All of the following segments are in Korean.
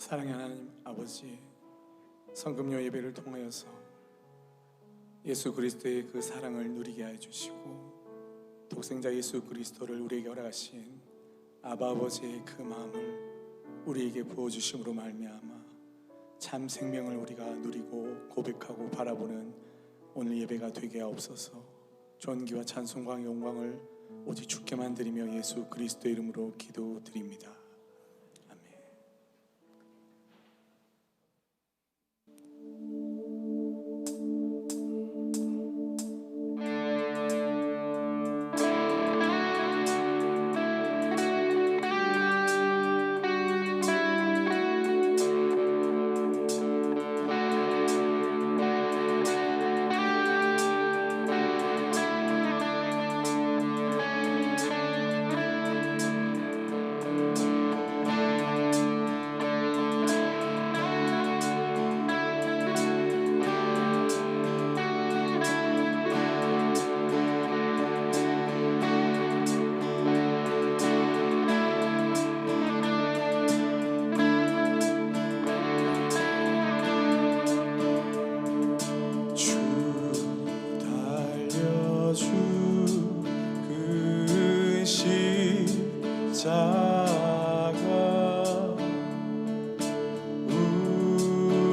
사랑의 하나님 아버지, 성금요 예배를 통하여서 예수 그리스도의 그 사랑을 누리게 하여 주시고 독생자 예수 그리스도를 우리에게 허락하신 아바 아버지의 그 마음을 우리에게 부어주심으로 말미암아 참 생명을 우리가 누리고 고백하고 바라보는 오늘 예배가 되게 하옵소서. 존귀와 찬송과 영광을 오직 주께만 드리며 예수 그리스도의 이름으로 기도드립니다.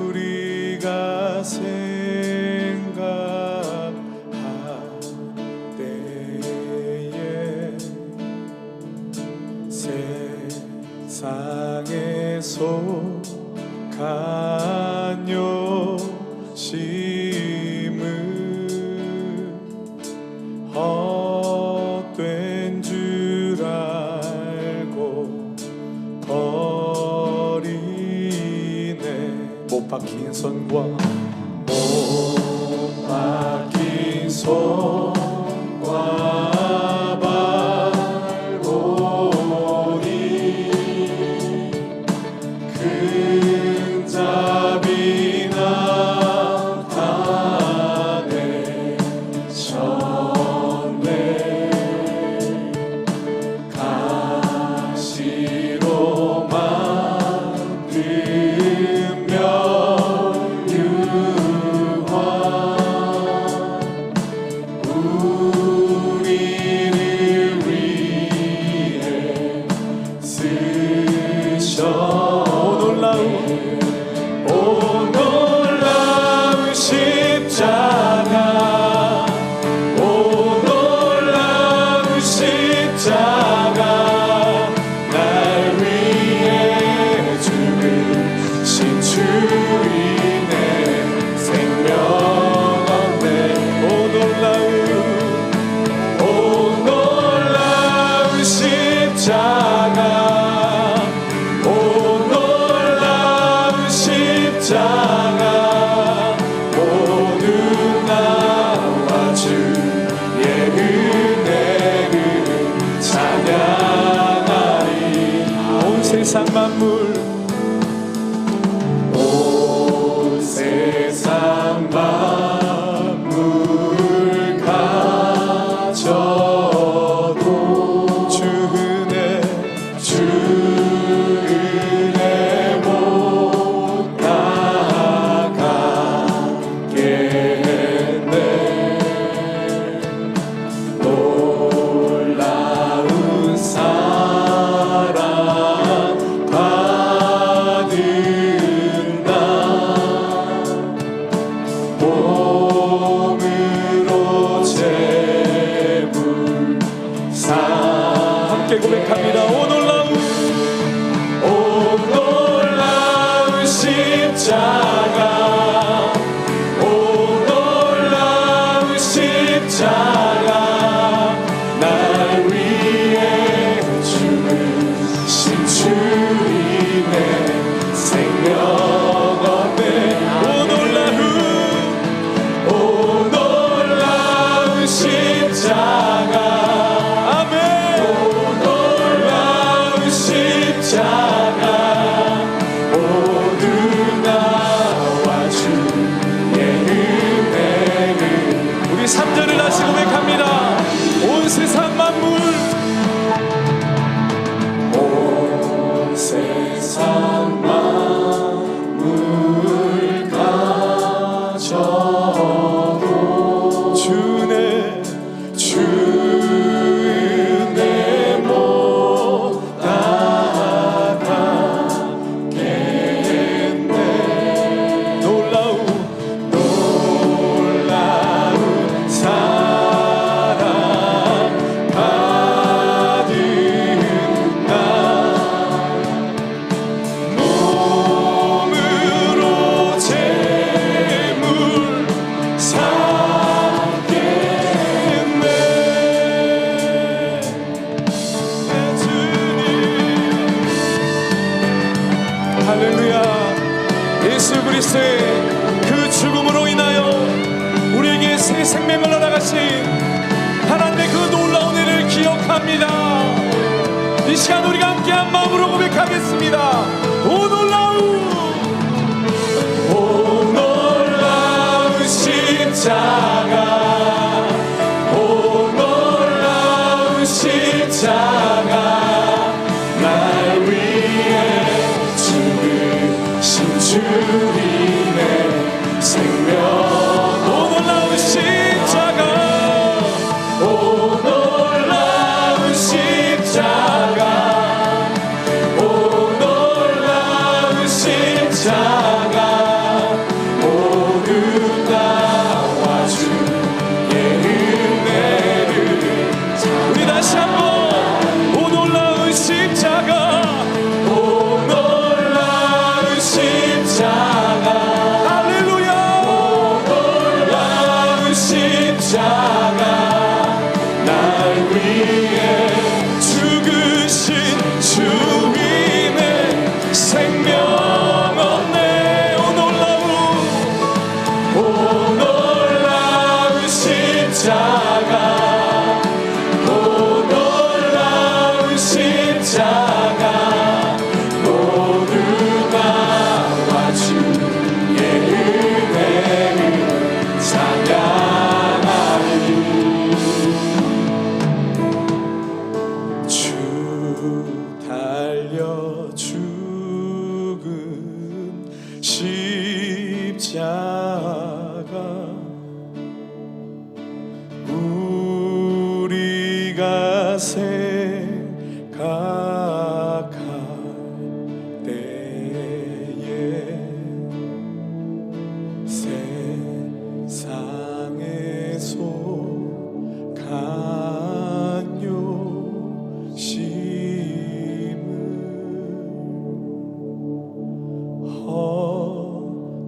우리가 생각할 때에 세상에 속한 욕심을 헛된 줄 알고 버리네. 못 박힌 손과 못 박힌 손과 발보니 큰 잡이 나타내 졌네. 가시로 만든 멸류관 우리를 위해 쓰셨네. 오 놀라운 십자가, 오 놀라운 십자가, 날 위해 죽으신 주이네. 생명 얻네. 오 놀라운 십자가, 오 놀라운 십자가, 모두 나와 주의 은혜를 찬양하리. 온 세상 만물, 온 세상 만물 가져도 주 은혜 못 나가겠네. 놀라운 사랑 받은 나 몸으로 제물 함께 고백합니다. 오 놀라운 십자가, 오 놀라운 십자가, 날 위해 죽으신 주이네. 생명 얻네. 오 놀라운 십자가, 아멘. 오 놀라운 십자가, 모두 나 할렐루야. 예수 그리스도의 그 죽음으로 인하여 우리에게 새 생명을 허락하신 하나님의 그 놀라운 은혜를 기억합니다. 이 시간 우리가 함께한 마음으로 고백하겠습니다. 오 놀라운 십자가, 오 놀라운 십자가, 날 위해 죽으신 주님의 생명. 오 놀라운 십자가, 오 놀라운 십자가, 오 놀라운 십자가, 모두 나와 주의 은혜를. 우리 다시 한번 오 놀라운 십자가, 오 놀라운 십자가, 할렐루야. 오 놀라운 십자가, 날 위해 죽으신 주님의 생명 얻네. 오 놀라운 십자가, 오 놀라운 십자가, 모두 나와 주의 은혜를 찬양하리. 주 달려 죽은 십자가, 우리가 생각할 때에 세상에서 간요심을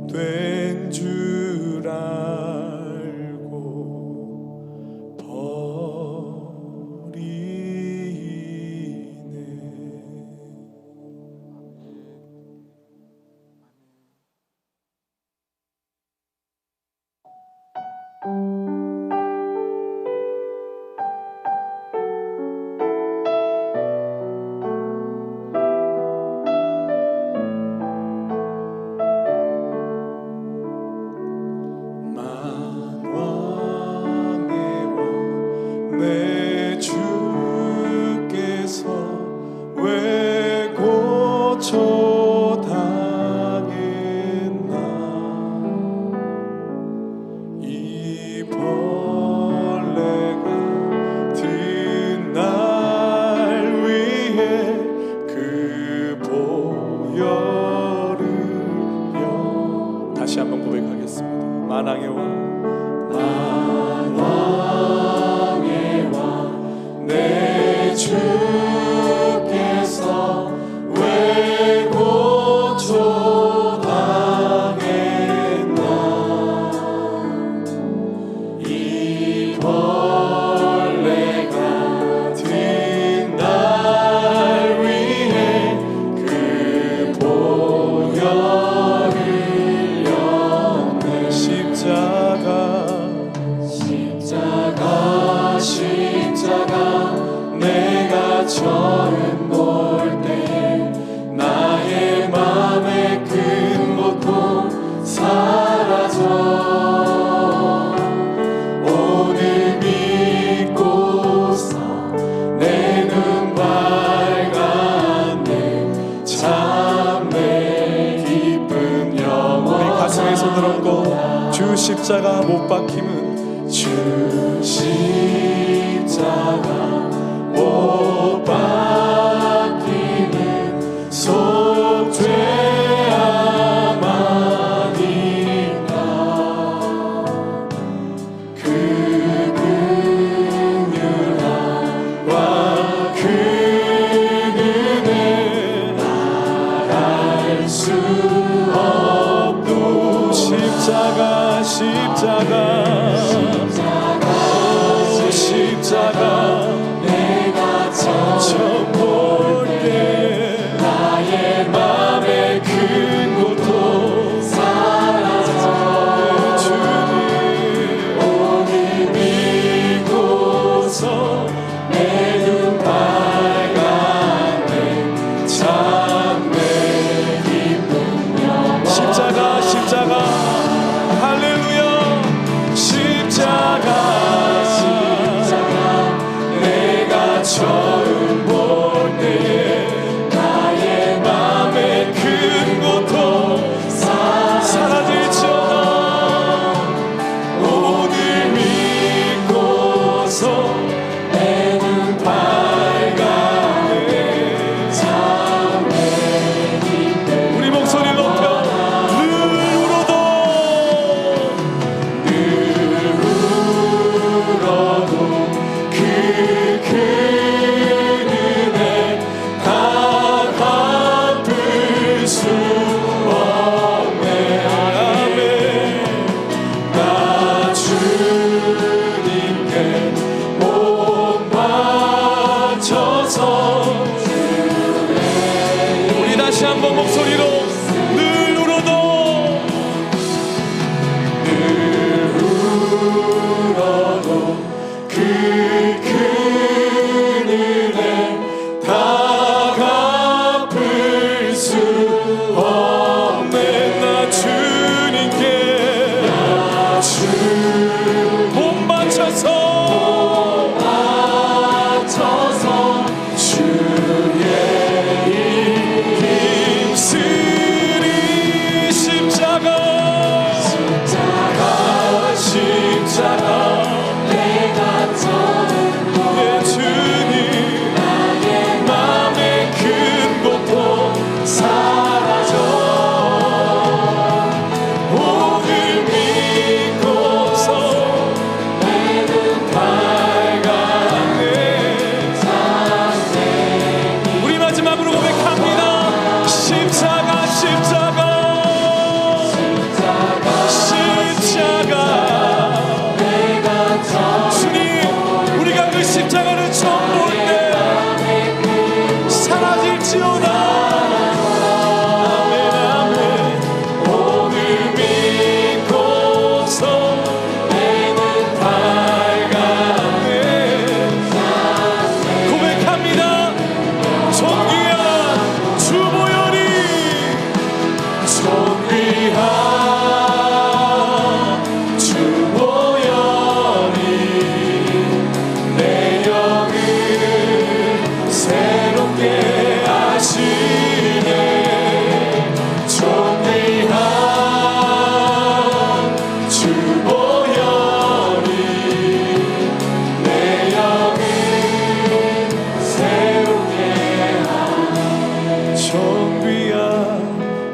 헛된 줄 알고 버리네. 만왕의 왕 내 주께서 왜 고쳐당했나. 이 벌레가 든 날 위해 그 보혈을요. 다시 한번 고백하겠습니다. 만왕의 왕, 만왕의 왕 내 주께서 왜 고쳐당했나. 이 벌레가 든 날 위해 그 보혈을요. 십자가, 십자가, 내가 처음 볼 때 나의 맘의 큰 고통 사라져. 오늘 믿고서 내 눈 밝았네. 참 내 기쁜 영원. 우리 가슴에 손을 얹고 주 십자가 못 박힘은, 주 십자가 못 박히는 속죄함아니까. 그 긍휼함과 그 은혜 말할 수 없도. 십자가, 십자가, 내가 처음 볼 때 나의 맘의 그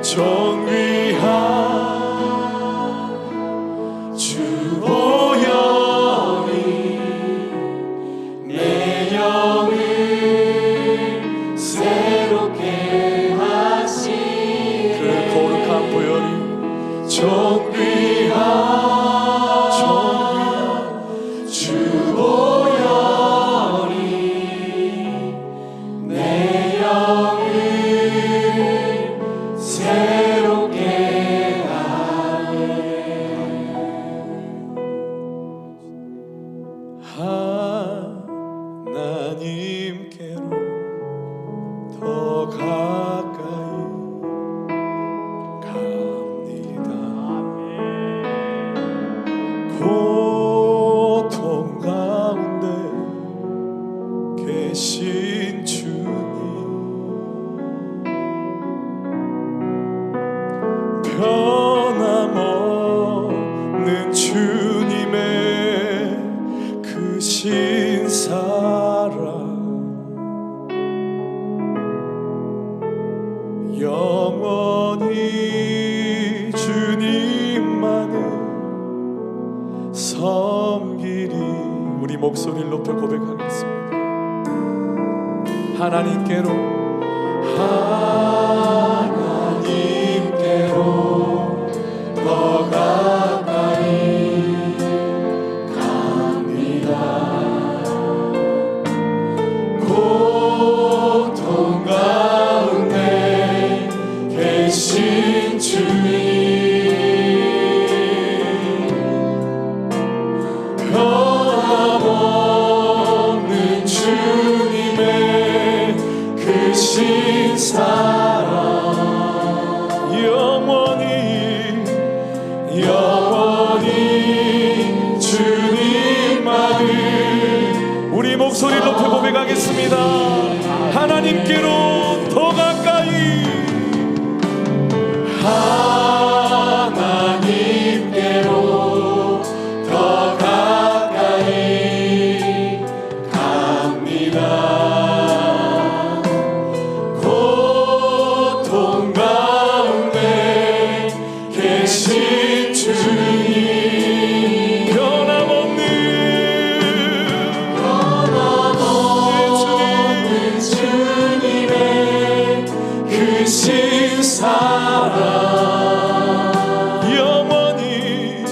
존귀한 주 보혈이 내 영을 새롭게 하시네. 그 거룩한 보혈이 존귀한 주 보혈이 내 영을 새롭게 하네. 하나님께로 더 가까이 갑니다. 고통 가운데 계신 주님, 변함없는 주님의 크신 사랑, 영원히 주님만을 섬기리. 우리 목소리를 높여 고백하겠습니다. 하나님께로 더 가까이 갑니다. 고통 가운데 계신 주님, 변함없는 주님의 크신 사랑, 영원히 주님만을. 우리 목소리를 높여 고백하겠습니다. 하나님께로 더 가까이, 하나님께로 더 가까이 갑니다. 고통 가운데 계신 주님, 변함없는 주님의 크신 사랑, 영원히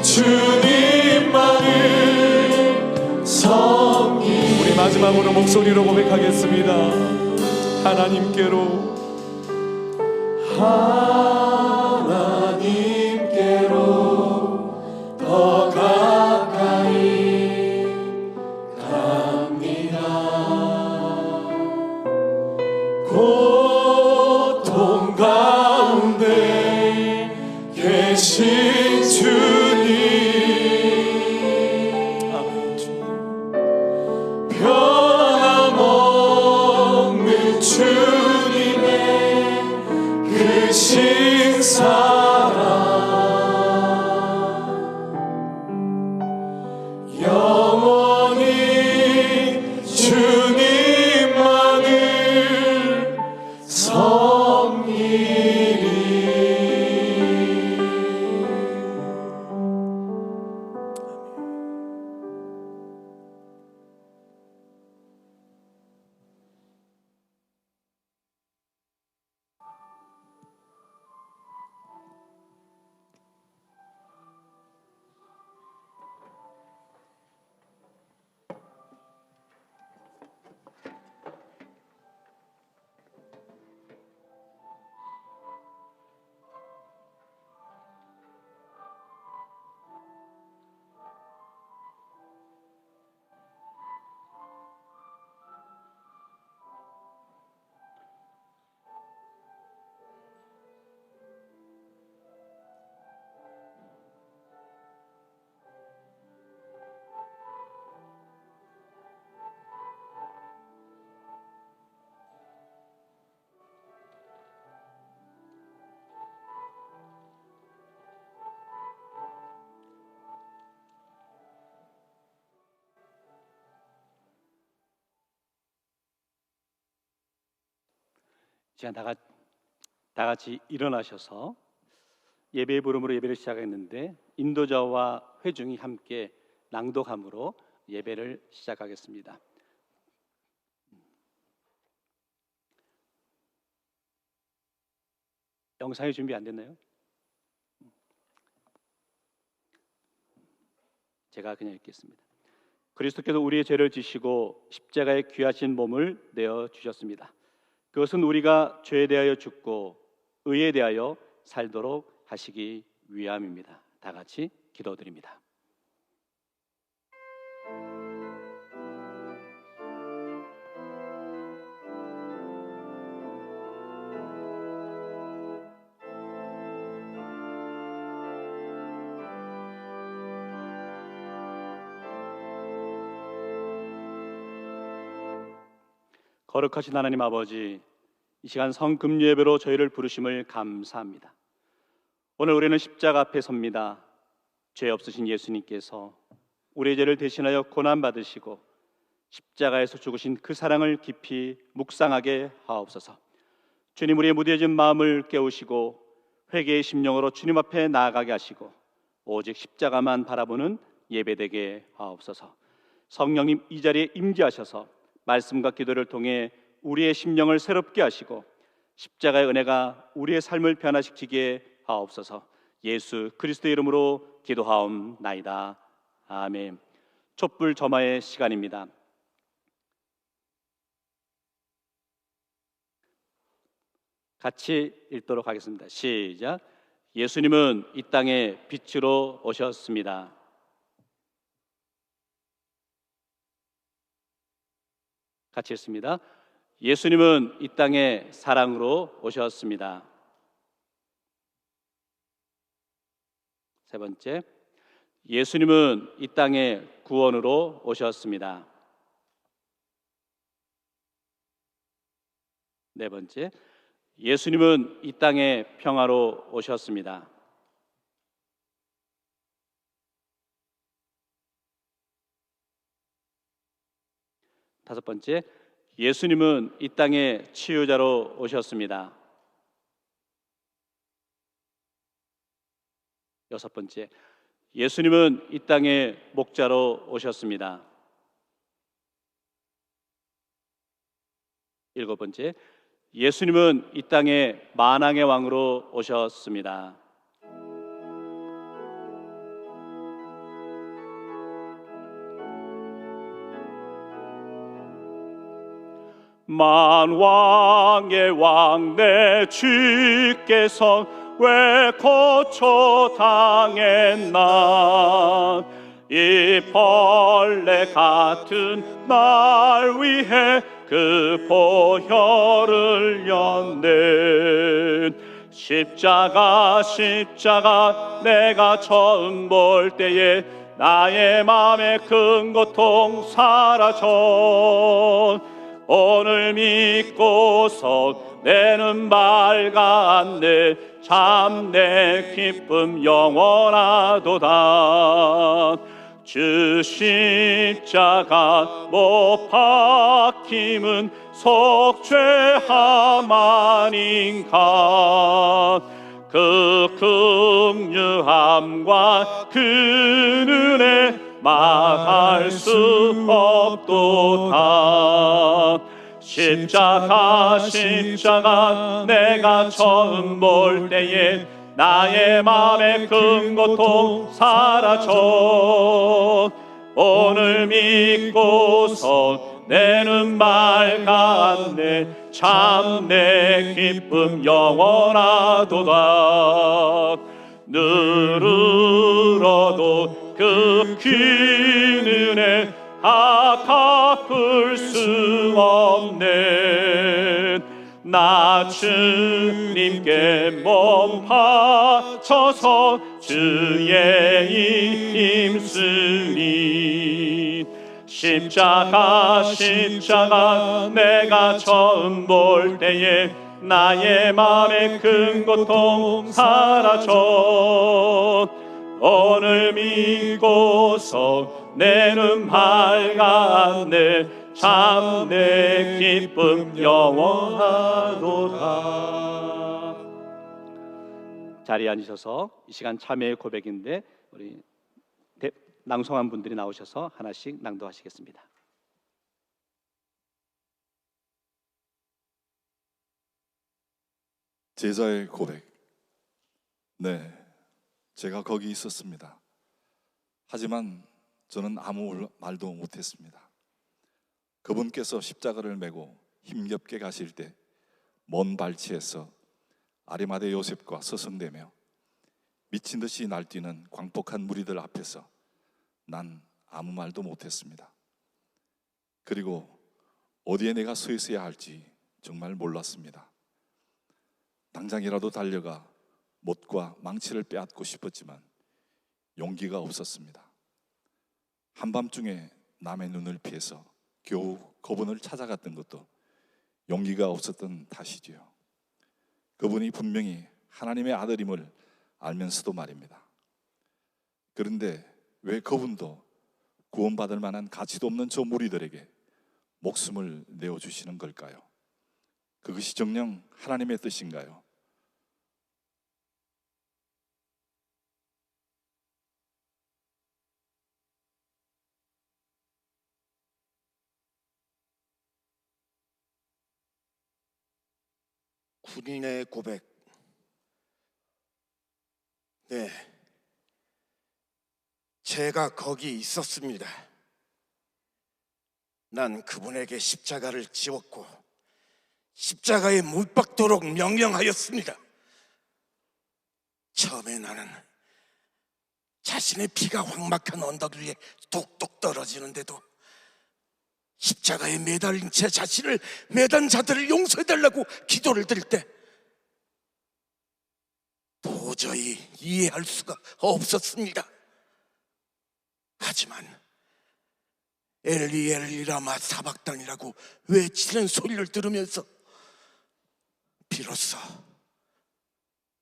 주님만을 섬기. 우리 마지막으로 목소리로 고백하겠습니다. 하나님께로 더 가까이 갑니다. 고통 가운데 계신 주님, 아멘. 변함없는 주님의 크신 사랑, 영원히 주님만을 제가 다 같이 일어나셔서 예배의 부름으로 예배를 시작했는데 인도자와 회중이 함께 낭독함으로 예배를 시작하겠습니다. 영상이 준비 안 됐나요? 제가 그냥 읽겠습니다. 그리스도께서 우리의 죄를 지시고 십자가에 귀하신 몸을 내어 주셨습니다. 그것은 우리가 죄에 대하여 죽고 의에 대하여 살도록 하시기 위함입니다. 다 같이 기도드립니다. 거룩하신 하나님 아버지, 이 시간 성금 예배로 저희를 부르심을 감사합니다. 오늘 우리는 십자가 앞에 섭니다. 죄 없으신 예수님께서 우리의 죄를 대신하여 고난 받으시고 십자가에서 죽으신 그 사랑을 깊이 묵상하게 하옵소서. 주님, 우리의 무뎌진 마음을 깨우시고 회개의 심령으로 주님 앞에 나아가게 하시고 오직 십자가만 바라보는 예배되게 하옵소서. 성령님, 이 자리에 임재하셔서 말씀과 기도를 통해 우리의 심령을 새롭게 하시고 십자가의 은혜가 우리의 삶을 변화시키게 하옵소서. 예수 그리스도의 이름으로 기도하옵나이다. 아멘. 촛불 점화의 시간입니다. 같이 읽도록 하겠습니다. 시작. 예수님은 이 땅에 빛으로 오셨습니다. 같이 읽습니다. 예수님은 이 땅에 사랑으로 오셨습니다. 세 번째, 예수님은 이 땅에 구원으로 오셨습니다. 네 번째, 예수님은 이 땅에 평화로 오셨습니다. 다섯 번째, 예수님은 이 땅에 치유자로 오셨습니다. 여섯 번째, 예수님은 이 땅에 목자로 오셨습니다. 일곱 번째, 예수님은 이 땅에 만왕의 왕으로 오셨습니다. 만왕의 왕 내 주께서 왜 고초당했나? 이 벌레 같은 날 위해 그 보혈을 흘렸네. 십자가 내가 처음 볼 때에 나의 맘에 큰 고통 사라져. 오늘 믿고서 내 눈 밝았네. 참 내 기쁨 영원하도다. 주 십자가 못 박힘은 속죄함 아닌가. 그 긍휼함과 그 은혜 말할 수 없도다. 십자가 내가 처음 볼 때에 나의 맘에 큰 고통 사라져. 오늘 믿고서 내 눈 밝았네. 참 내 기쁨 영원하도다. 늘으러도 그 긴 은혜 갚을 수 없네. 나 주님께 몸 바쳐서 주의 힘쓰니. 십자가 내가 처음 볼 때에 나의 맘에 큰 고통 사라져. 오늘 믿고서 내 눈 밝았네. 참 내 기쁨 영원하도다. 자리에 앉으셔서 이 시간 참회의 고백인데 우리 낭송한 분들이 나오셔서 하나씩 낭독하시겠습니다. 제자의 고백. 네, 제가 거기 있었습니다. 하지만 저는 아무 말도 못했습니다. 그분께서 십자가를 메고 힘겹게 가실 때 먼 발치에서 아리마대 요셉과 서성대며 미친 듯이 날뛰는 광폭한 무리들 앞에서 난 아무 말도 못했습니다. 그리고 어디에 내가 서 있어야 할지 정말 몰랐습니다. 당장이라도 달려가 못과 망치를 빼앗고 싶었지만 용기가 없었습니다. 한밤중에 남의 눈을 피해서 겨우 그분을 찾아갔던 것도 용기가 없었던 탓이지요. 그분이 분명히 하나님의 아들임을 알면서도 말입니다. 그런데 왜 그분도 구원받을 만한 가치도 없는 저 무리들에게 목숨을 내어주시는 걸까요? 그것이 정녕 하나님의 뜻인가요? 군인의 고백. 네, 제가 거기 있었습니다. 난 그분에게 십자가를 지웠고 십자가에 못 박도록 명령하였습니다. 처음에 나는 자신의 피가 황막한 언덕 위에 뚝뚝 떨어지는데도 십자가에 매달린 채 자신을 매단 자들을 용서해달라고 기도를 드릴 때 도저히 이해할 수가 없었습니다. 하지만 엘리 엘리 라마 사박단이라고 외치는 소리를 들으면서 비로소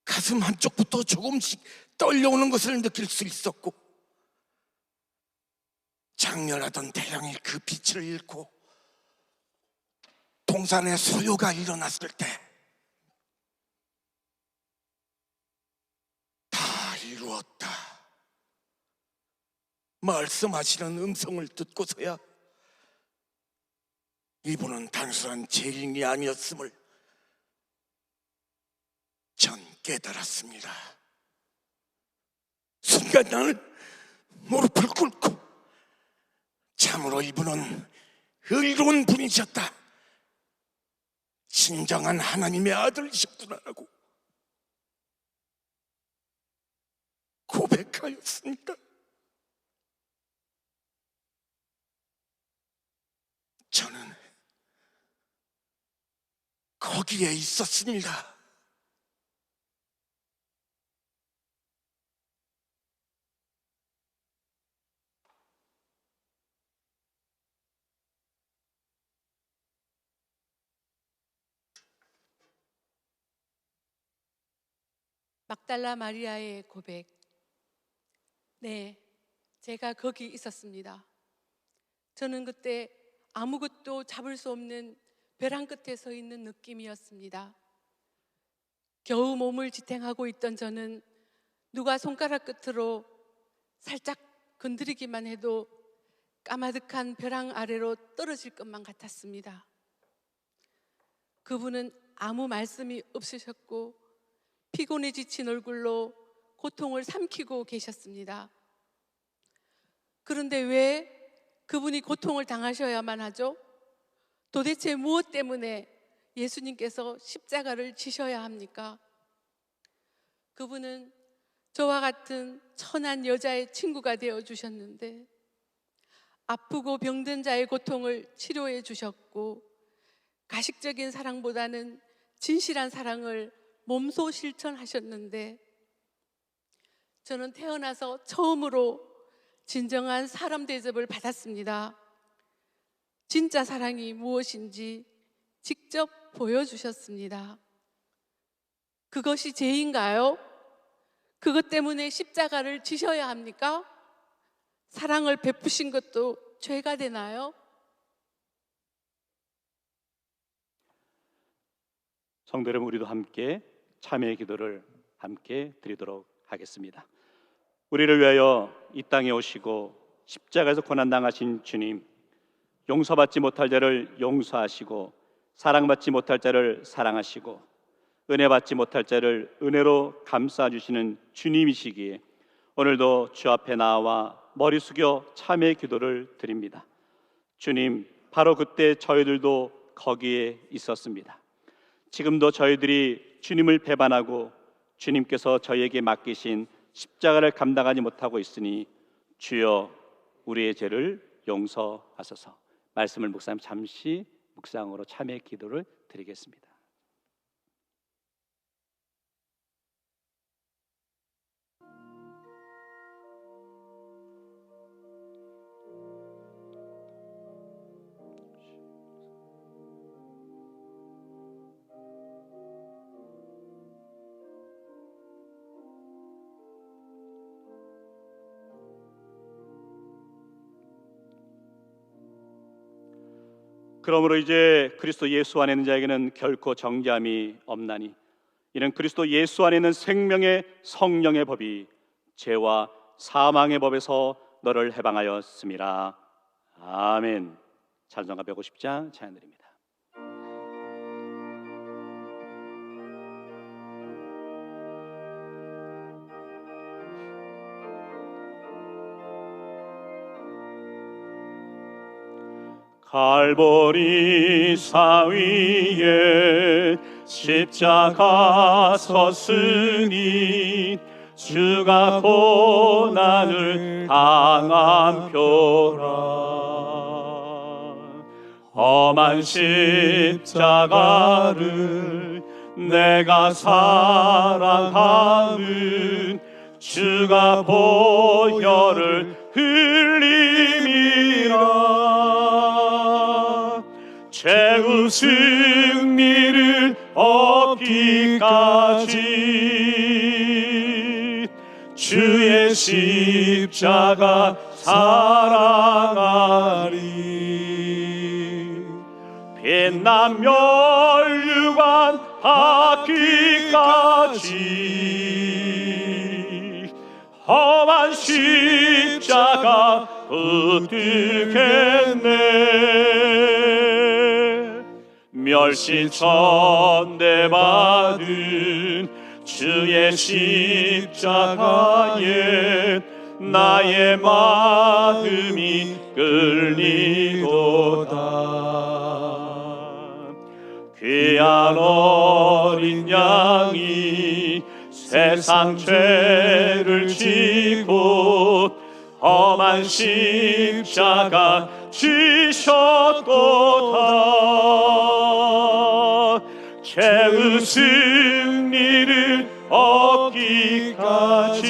가슴 한쪽부터 조금씩 떨려오는 것을 느낄 수 있었고, 장렬하던 태양이 그 빛을 잃고 동산에 소요가 일어났을 때 다 이루었다 말씀하시는 음성을 듣고서야 이분은 단순한 죄인이 아니었음을 전 깨달았습니다. 순간 나는 무릎을 꿇고 참으로 이분은 의로운 분이셨다, 진정한 하나님의 아들이셨구나라고 고백하였습니다. 저는 거기에 있었습니다. 막달라 마리아의 고백. 네, 제가 거기 있었습니다. 저는 그때 아무것도 잡을 수 없는 벼랑 끝에 서 있는 느낌이었습니다. 겨우 몸을 지탱하고 있던 저는 누가 손가락 끝으로 살짝 건드리기만 해도 까마득한 벼랑 아래로 떨어질 것만 같았습니다. 그분은 아무 말씀이 없으셨고 피곤해 지친 얼굴로 고통을 삼키고 계셨습니다. 그런데 왜 그분이 고통을 당하셔야만 하죠? 도대체 무엇 때문에 예수님께서 십자가를 지셔야 합니까? 그분은 저와 같은 천한 여자의 친구가 되어 주셨는데 아프고 병든 자의 고통을 치료해 주셨고 가식적인 사랑보다는 진실한 사랑을 몸소 실천하셨는데 저는 태어나서 처음으로 진정한 사람 대접을 받았습니다. 진짜 사랑이 무엇인지 직접 보여주셨습니다. 그것이 죄인가요? 그것 때문에 십자가를 지셔야 합니까? 사랑을 베푸신 것도 죄가 되나요? 성도 여러분, 우리도 함께 참회의 기도를 함께 드리도록 하겠습니다. 우리를 위하여 이 땅에 오시고 십자가에서 고난당하신 주님, 용서받지 못할 자를 용서하시고 사랑받지 못할 자를 사랑하시고 은혜받지 못할 자를 은혜로 감싸주시는 주님이시기에 오늘도 주 앞에 나와 머리 숙여 참회의 기도를 드립니다. 주님, 바로 그때 저희들도 거기에 있었습니다. 지금도 저희들이 주님을 배반하고 주님께서 저희에게 맡기신 십자가를 감당하지 못하고 있으니 주여 우리의 죄를 용서하소서. 말씀을 묵상 잠시 묵상으로 참회의 기도를 드리겠습니다. 그러므로 이제 그리스도 예수 안에 있는 자에게는 결코 정죄함이 없나니 이는 그리스도 예수 안에 있는 생명의 성령의 법이 죄와 사망의 법에서 너를 해방하였음이라. 아멘. 찬송가 150장 찬양드립니다. 갈보리 사위에 십자가 섰으니 주가 고난을 당한 표라. 험한 십자가를 내가 사랑하는 주가 보혈을 흘림이라. 최후 승리를 얻기까지 주의 십자가 사랑하리. 빛난 멸류관 받기까지 험한 십자가 붙들겠네. 멸시천대 받은 주의 십자가에 나의 마음이 끌리도다. 귀한 어린 양이 세상 죄를 지고 험한 십자가 지셨도다. 죄의 승리를 얻기까지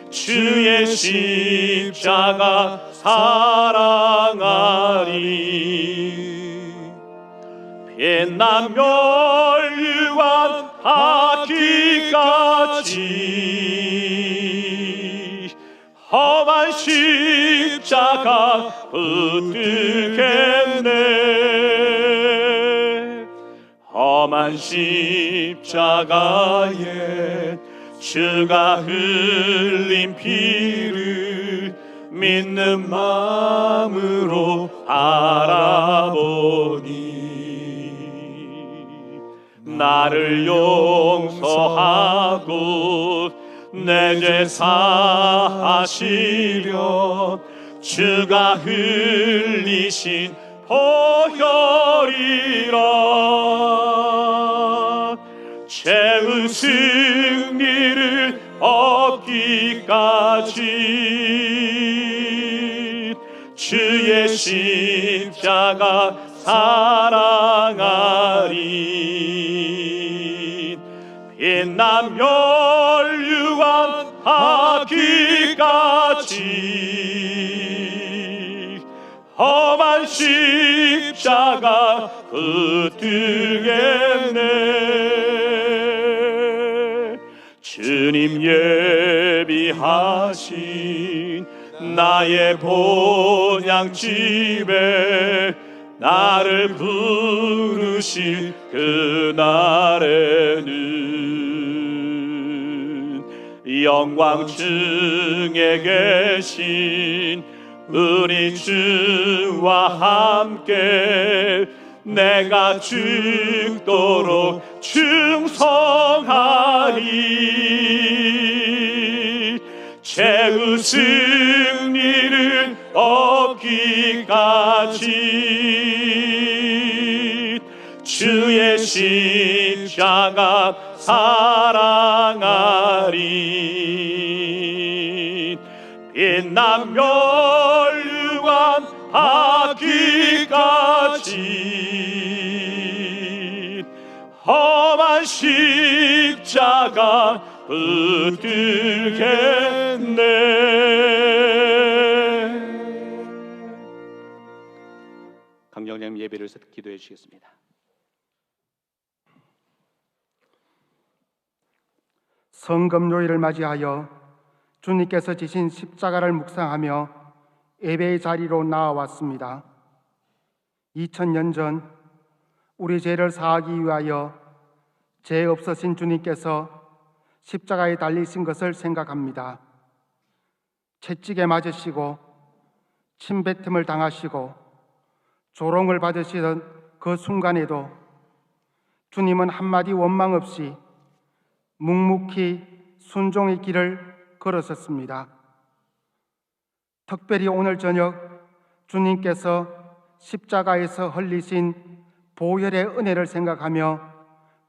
주의 십자가 사랑하리. 빛난 멸류관 받기까지 험한 십자가 붙들겠네. 험한 십자가에 주가 흘린 피를 믿는 마음으로 바라보니 나를 용서하고 내 죄 사하시려 주가 흘리신 보혈이라. 죄의 승리를 얻기까지 주의 십자가 사랑하리. 빛난 멸류관 받기까지 험한 십자가 붙들겠네. 주님 예비하신 나의 본향집에 나를 부르 오실 그날에는 영광층에 계신 우리 주와 함께 내가 죽도록 충성하리. 최후 승리를 얻기까지 주의 십자가 사랑하리. 빛난 멸류관 받기까지 험한 십자가 붙들겠네. 강정님 예배를 기도해 주시겠습니다. 성금요일을 맞이하여 주님께서 지신 십자가를 묵상하며 예배의 자리로 나아왔습니다. 2000년 전 우리 죄를 사하기 위하여 죄 없으신 주님께서 십자가에 달리신 것을 생각합니다. 채찍에 맞으시고 침뱉음을 당하시고 조롱을 받으시던 그 순간에도 주님은 한마디 원망 없이 묵묵히 순종의 길을 걸으셨습니다. 특별히 오늘 저녁 주님께서 십자가에서 흘리신 보혈의 은혜를 생각하며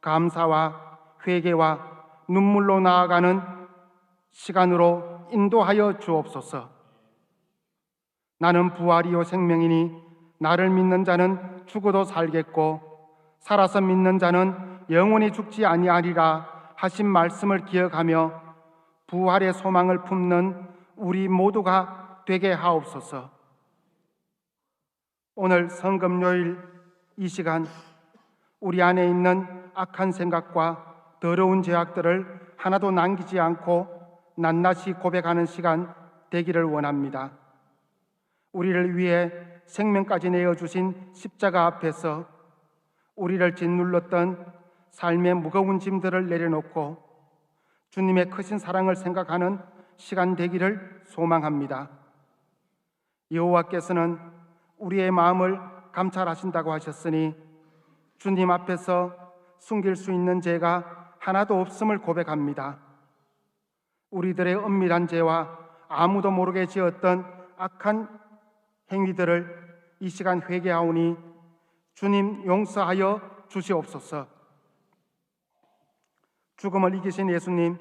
감사와 회개와 눈물로 나아가는 시간으로 인도하여 주옵소서. 나는 부활이요 생명이니 나를 믿는 자는 죽어도 살겠고 살아서 믿는 자는 영원히 죽지 아니하리라 하신 말씀을 기억하며 부활의 소망을 품는 우리 모두가 되게 하옵소서. 오늘 성금요일 이 시간 우리 안에 있는 악한 생각과 더러운 죄악들을 하나도 남기지 않고 낱낱이 고백하는 시간 되기를 원합니다. 우리를 위해 생명까지 내어주신 십자가 앞에서 우리를 짓눌렀던 삶의 무거운 짐들을 내려놓고 주님의 크신 사랑을 생각하는 시간 되기를 소망합니다. 여호와께서는 우리의 마음을 감찰하신다고 하셨으니 주님 앞에서 숨길 수 있는 죄가 하나도 없음을 고백합니다. 우리들의 은밀한 죄와 아무도 모르게 지었던 악한 행위들을 이 시간 회개하오니 주님 용서하여 주시옵소서. 죽음을 이기신 예수님,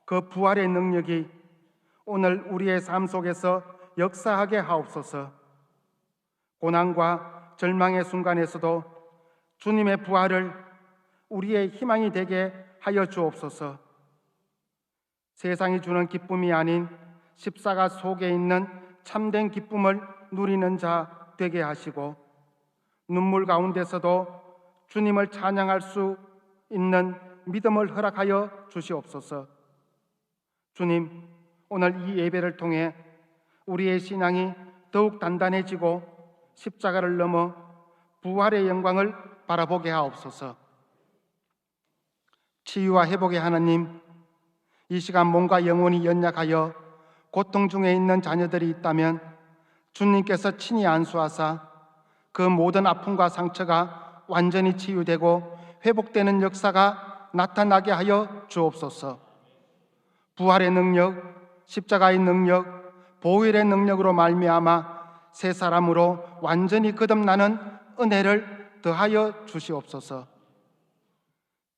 그 부활의 능력이 오늘 우리의 삶 속에서 역사하게 하옵소서. 고난과 절망의 순간에서도 주님의 부활을 우리의 희망이 되게 하여 주옵소서. 세상이 주는 기쁨이 아닌 십자가 속에 있는 참된 기쁨을 누리는 자 되게 하시고 눈물 가운데서도 주님을 찬양할 수 있는 믿음을 허락하여 주시옵소서. 주님, 오늘 이 예배를 통해 우리의 신앙이 더욱 단단해지고 십자가를 넘어 부활의 영광을 바라보게 하옵소서. 치유와 회복의 하나님, 이 시간 몸과 영혼이 연약하여 고통 중에 있는 자녀들이 있다면 주님께서 친히 안수하사 그 모든 아픔과 상처가 완전히 치유되고 회복되는 역사가 나타나게 하여 주옵소서. 부활의 능력, 십자가의 능력, 보혈의 능력으로 말미암아 새 사람으로 완전히 거듭나는 은혜를 더하여 주시옵소서.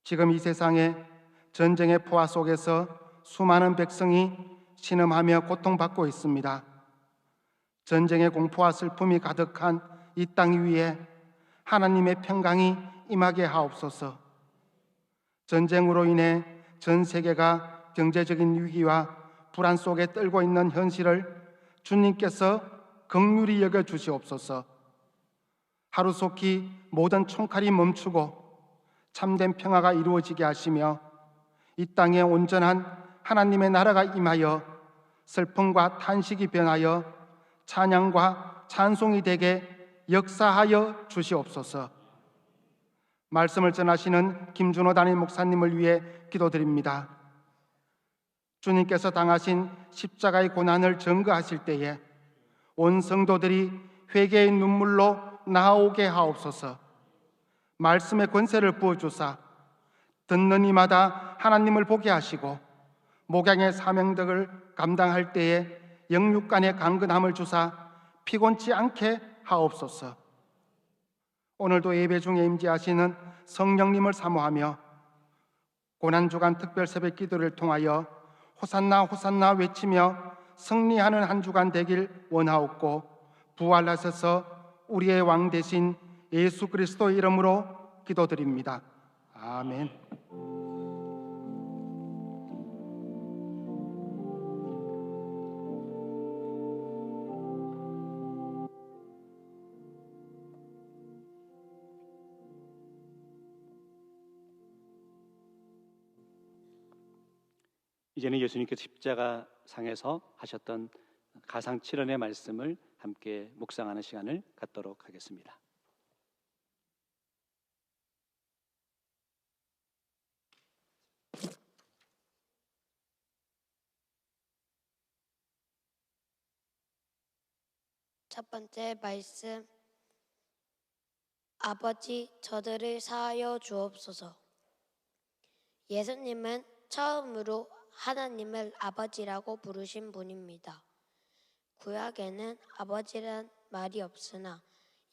지금 이 세상에 전쟁의 포화 속에서 수많은 백성이 신음하며 고통받고 있습니다. 전쟁의 공포와 슬픔이 가득한 이 땅 위에 하나님의 평강이 임하게 하옵소서. 전쟁으로 인해 전 세계가 경제적인 위기와 불안 속에 떨고 있는 현실을 주님께서 긍휼히 여겨 주시옵소서. 하루속히 모든 총칼이 멈추고 참된 평화가 이루어지게 하시며 이 땅에 온전한 하나님의 나라가 임하여 슬픔과 탄식이 변하여 찬양과 찬송이 되게 역사하여 주시옵소서. 말씀을 전하시는 김준호 담임 목사님을 위해 기도드립니다. 주님께서 당하신 십자가의 고난을 증거하실 때에 온 성도들이 회개의 눈물로 나아오게 하옵소서. 말씀의 권세를 부어주사 듣는 이마다 하나님을 보게 하시고 목양의 사명덕을 감당할 때에 영육간의 강건함을 주사 피곤치 않게 하옵소서. 오늘도 예배 중에 임재하시는 성령님을 사모하며 고난주간 특별 새벽 기도를 통하여 호산나 호산나 외치며 승리하는 한 주간 되길 원하옵고, 부활하셔서 우리의 왕 되신 예수 그리스도의 이름으로 기도드립니다. 아멘. 이제는 예수님께서 십자가 상에서 하셨던 가상 7원의 말씀을 함께 묵상하는 시간을 갖도록 하겠습니다. 첫 번째 말씀, 아버지 저들을 사하여 주옵소서. 예수님은 처음으로 하나님을 아버지라고 부르신 분입니다. 구약에는 아버지란 말이 없으나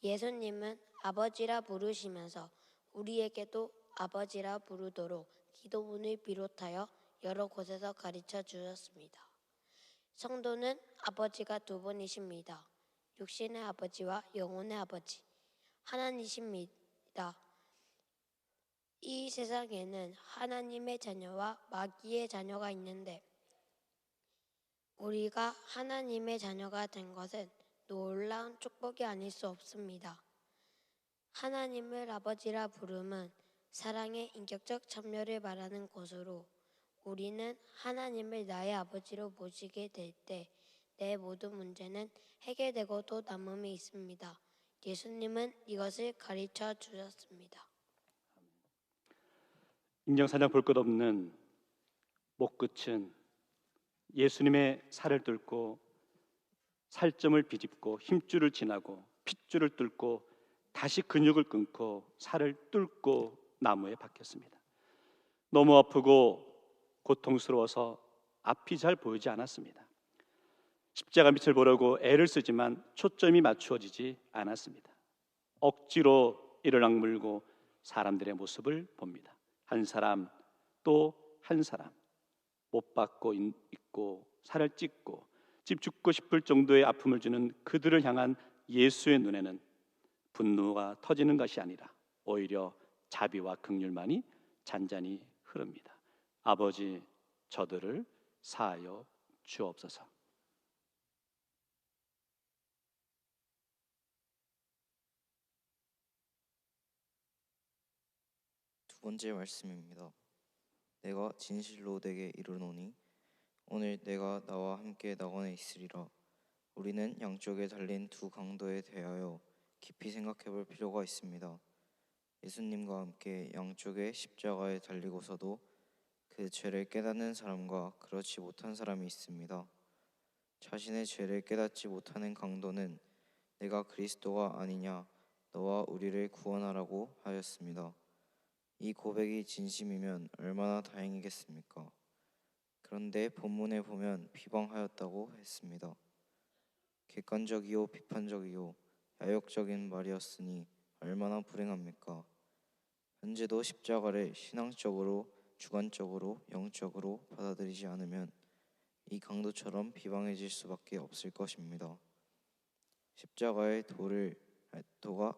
예수님은 아버지라 부르시면서 우리에게도 아버지라 부르도록 기도문을 비롯하여 여러 곳에서 가르쳐 주셨습니다. 성도는 아버지가 두 분이십니다. 육신의 아버지와 영혼의 아버지, 하나님이십니다. 이 세상에는 하나님의 자녀와 마귀의 자녀가 있는데 우리가 하나님의 자녀가 된 것은 놀라운 축복이 아닐 수 없습니다. 하나님을 아버지라 부름은 사랑의 인격적 참여를 말하는 것으로 우리는 하나님을 나의 아버지로 모시게 될 때 내 모든 문제는 해결되고 또 남음이 있습니다. 예수님은 이것을 가르쳐 주셨습니다. 인정사정 볼 것 없는 목끝은 예수님의 살을 뚫고 살점을 비집고 힘줄을 지나고 핏줄을 뚫고 다시 근육을 끊고 살을 뚫고 나무에 박혔습니다. 너무 아프고 고통스러워서 앞이 잘 보이지 않았습니다. 십자가 밑을 보려고 애를 쓰지만 초점이 맞추어지지 않았습니다. 억지로 이를 악물고 사람들의 모습을 봅니다. 한 사람 또 한 사람 못 박고 있고 살을 찢고 집 죽고 싶을 정도의 아픔을 주는 그들을 향한 예수의 눈에는 분노가 터지는 것이 아니라 오히려 자비와 긍휼만이 잔잔히 흐릅니다. 아버지 저들을 사하여 주옵소서. 두 번째 말씀입니다. 내가 진실로 내게 이르노니 오늘 내가 나와 함께 낙원에 있으리라. 우리는 양쪽에 달린 두 강도에 대하여 깊이 생각해 볼 필요가 있습니다. 예수님과 함께 양쪽에 십자가에 달리고서도 그 죄를 깨닫는 사람과 그렇지 못한 사람이 있습니다. 자신의 죄를 깨닫지 못하는 강도는 내가 그리스도가 아니냐, 너와 우리를 구원하라고 하였습니다. 이 고백이 진심이면 얼마나 다행이겠습니까? 그런데 본문에 보면 비방하였다고 했습니다. 객관적이요 비판적이요 야욕적인 말이었으니 얼마나 불행합니까? 현재도 십자가를 신앙적으로, 주관적으로, 영적으로 받아들이지 않으면 이 강도처럼 비방해질 수밖에 없을 것입니다. 십자가의 도가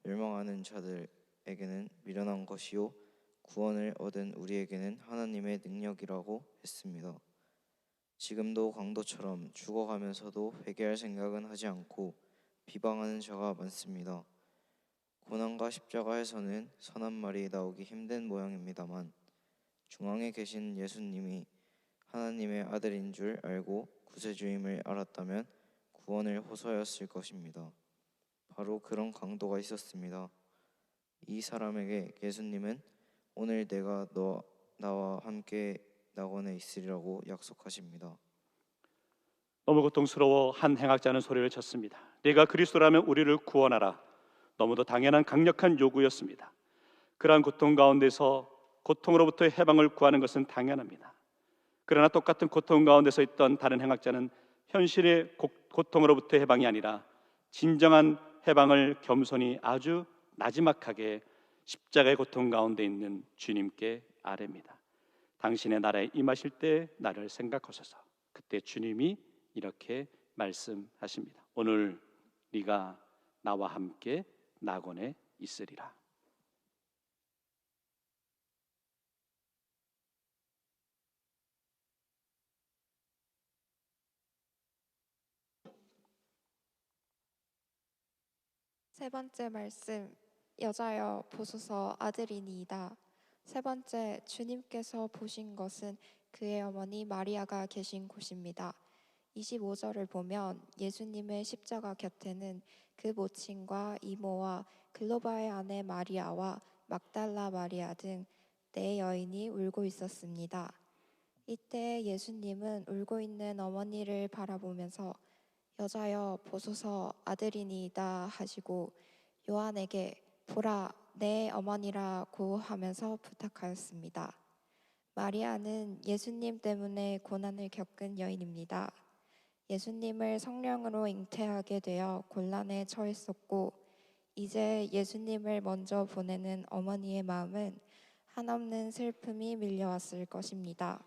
멸망하는 자들에게는 미련한 것이요 구원을 얻은 우리에게는 하나님의 능력이라고 했습니다. 지금도 강도처럼 죽어가면서도 회개할 생각은 하지 않고 비방하는 자가 많습니다. 고난과 십자가에서는 선한 말이 나오기 힘든 모양입니다만 중앙에 계신 예수님이 하나님의 아들인 줄 알고 구세주임을 알았다면 구원을 호소하였을 것입니다. 바로 그런 강도가 있었습니다. 이 사람에게 예수님은 오늘 내가 나와 함께 낙원에 있으리라고 약속하십니다. 너무 고통스러워 한 행악자는 소리를 쳤습니다. 네가 그리스도라면 우리를 구원하라. 너무도 당연한 강력한 요구였습니다. 그러한 고통 가운데서 고통으로부터 해방을 구하는 것은 당연합니다. 그러나 똑같은 고통 가운데서 있던 다른 행악자는 현실의 고통으로부터 해방이 아니라 진정한 해방을 겸손히 아주 나지막하게 십자가의 고통 가운데 있는 주님께 아뢰입니다. 당신의 나라에 임하실 때 나를 생각하소서. 그때 주님이 이렇게 말씀하십니다. 오늘 네가 나와 함께 낙원에 있으리라. 세 번째 말씀, 여자여 보소서 아들이니이다. 세 번째, 주님께서 보신 것은 그의 어머니 마리아가 계신 곳입니다. 25절을 보면 예수님의 십자가 곁에는 그 모친과 이모와 글로바의 아내 마리아와 막달라 마리아 등 네 여인이 울고 있었습니다. 이때 예수님은 울고 있는 어머니를 바라보면서 여자여 보소서 아들이니이다 하시고 요한에게 보라 내 어머니라고 하면서 부탁하였습니다. 마리아는 예수님 때문에 고난을 겪은 여인입니다. 예수님을 성령으로 잉태하게 되어 곤란에 처했었고 이제 예수님을 먼저 보내는 어머니의 마음은 한없는 슬픔이 밀려왔을 것입니다.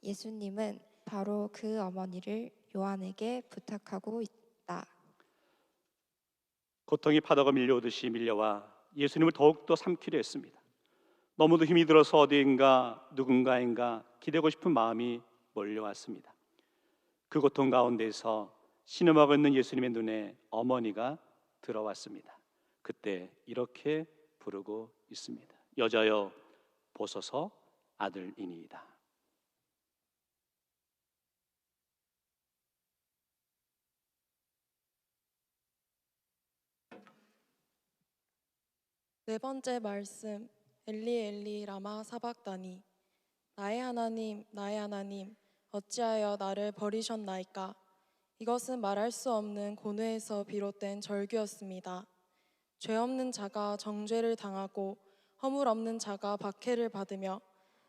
예수님은 바로 그 어머니를 요한에게 부탁하고 있다. 고통이 파도가 밀려오듯이 밀려와 예수님을 더욱더 삼키려 했습니다. 너무도 힘이 들어서 어디인가 누군가인가 기대고 싶은 마음이 몰려왔습니다. 그 고통 가운데서 신음하고 있는 예수님의 눈에 어머니가 들어왔습니다. 그때 이렇게 부르고 있습니다. 여자여 보소서 아들이니이다. 네 번째 말씀, 엘리 엘리 라마 사박다니. 나의 하나님 어찌하여 나를 버리셨나이까. 이것은 말할 수 없는 고뇌에서 비롯된 절규였습니다. 죄 없는 자가 정죄를 당하고 허물 없는 자가 박해를 받으며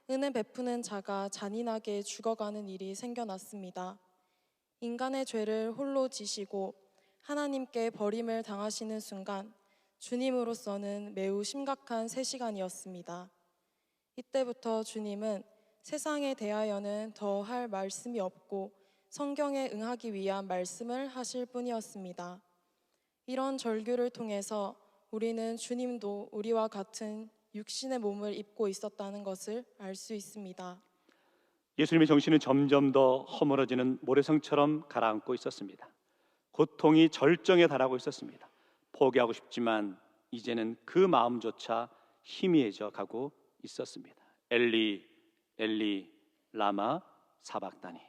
은혜 베푸는 자가 잔인하게 죽어가는 일이 생겨났습니다. 인간의 죄를 홀로 지시고 하나님께 버림을 당하시는 순간 주님으로서는 매우 심각한 새 시간이었습니다. 이때부터 주님은 세상에 대하여는 더 할 말씀이 없고 성경에 응하기 위한 말씀을 하실 뿐이었습니다. 이런 절규를 통해서 우리는 주님도 우리와 같은 육신의 몸을 입고 있었다는 것을 알 수 있습니다. 예수님의 정신은 점점 더 허물어지는 모래성처럼 가라앉고 있었습니다. 고통이 절정에 달하고 있었습니다. 포기하고 싶지만 이제는 그 마음조차 희미해져 가고 있었습니다. 엘리 엘리 라마 사박다니.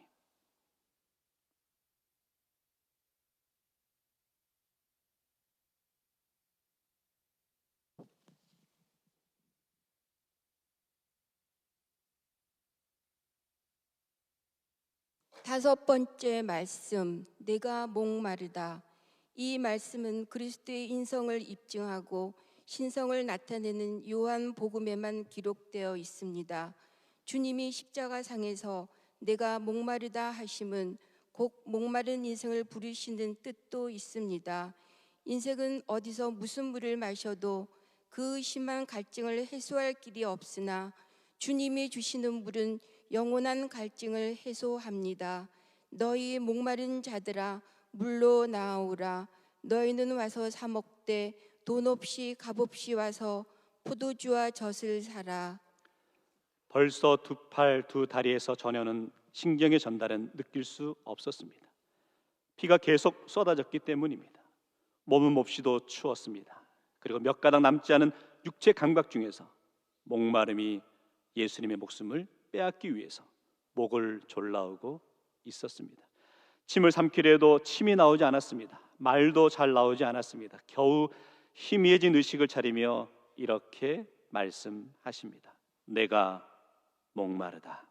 다섯 번째 말씀, 내가 목마르다. 이 말씀은 그리스도의 인성을 입증하고 신성을 나타내는 요한복음에만 기록되어 있습니다. 주님이 십자가상에서 내가 목마르다 하심은 곧 목마른 인생을 부르시는 뜻도 있습니다. 인생은 어디서 무슨 물을 마셔도 그 심한 갈증을 해소할 길이 없으나 주님이 주시는 물은 영원한 갈증을 해소합니다. 너희 목마른 자들아 물로 나아오라. 너희는 와서 사 먹되 돈 없이 값 없이 와서 포도주와 젖을 사라. 벌써 두 팔 두 다리에서 전혀는 신경의 전달은 느낄 수 없었습니다. 피가 계속 쏟아졌기 때문입니다. 몸은 몹시도 추웠습니다. 그리고 몇 가닥 남지 않은 육체 감각 중에서 목마름이 예수님의 목숨을 빼앗기 위해서 목을 졸라오고 있었습니다. 침을 삼키려 해도 침이 나오지 않았습니다. 말도 잘 나오지 않았습니다. 겨우 희미해진 의식을 차리며 이렇게 말씀하십니다. 내가 목마르다.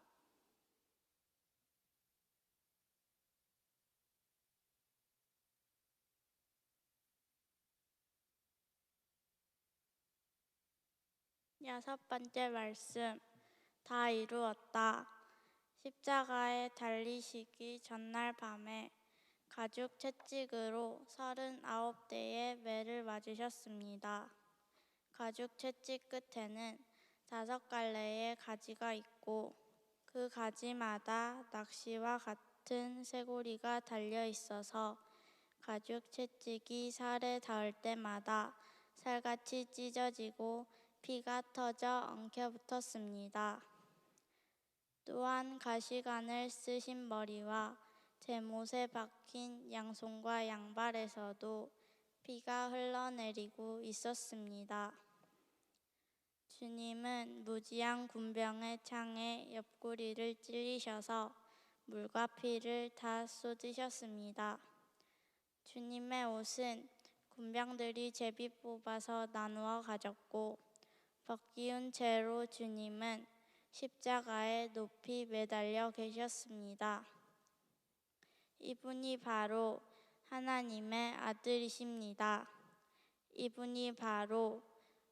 여섯 번째 말씀, 다 이루었다. 십자가에 달리시기 전날 밤에 가죽 채찍으로 39대의 매를 맞으셨습니다. 가죽 채찍 끝에는 5갈래의 가지가 있고 그 가지마다 낚시와 같은 쇠고리가 달려 있어서 가죽 채찍이 살에 닿을 때마다 살같이 찢어지고 피가 터져 엉켜붙었습니다. 또한 가시관을 쓰신 머리와 제못에 박힌 양손과 양발에서도 피가 흘러내리고 있었습니다. 주님은 무지한 군병의 창에 옆구리를 찔리셔서 물과 피를 다 쏟으셨습니다. 주님의 옷은 군병들이 제비 뽑아서 나누어 가졌고 벗기운 채로 주님은 십자가에 높이 매달려 계셨습니다. 이분이 바로 하나님의 아들이십니다. 이분이 바로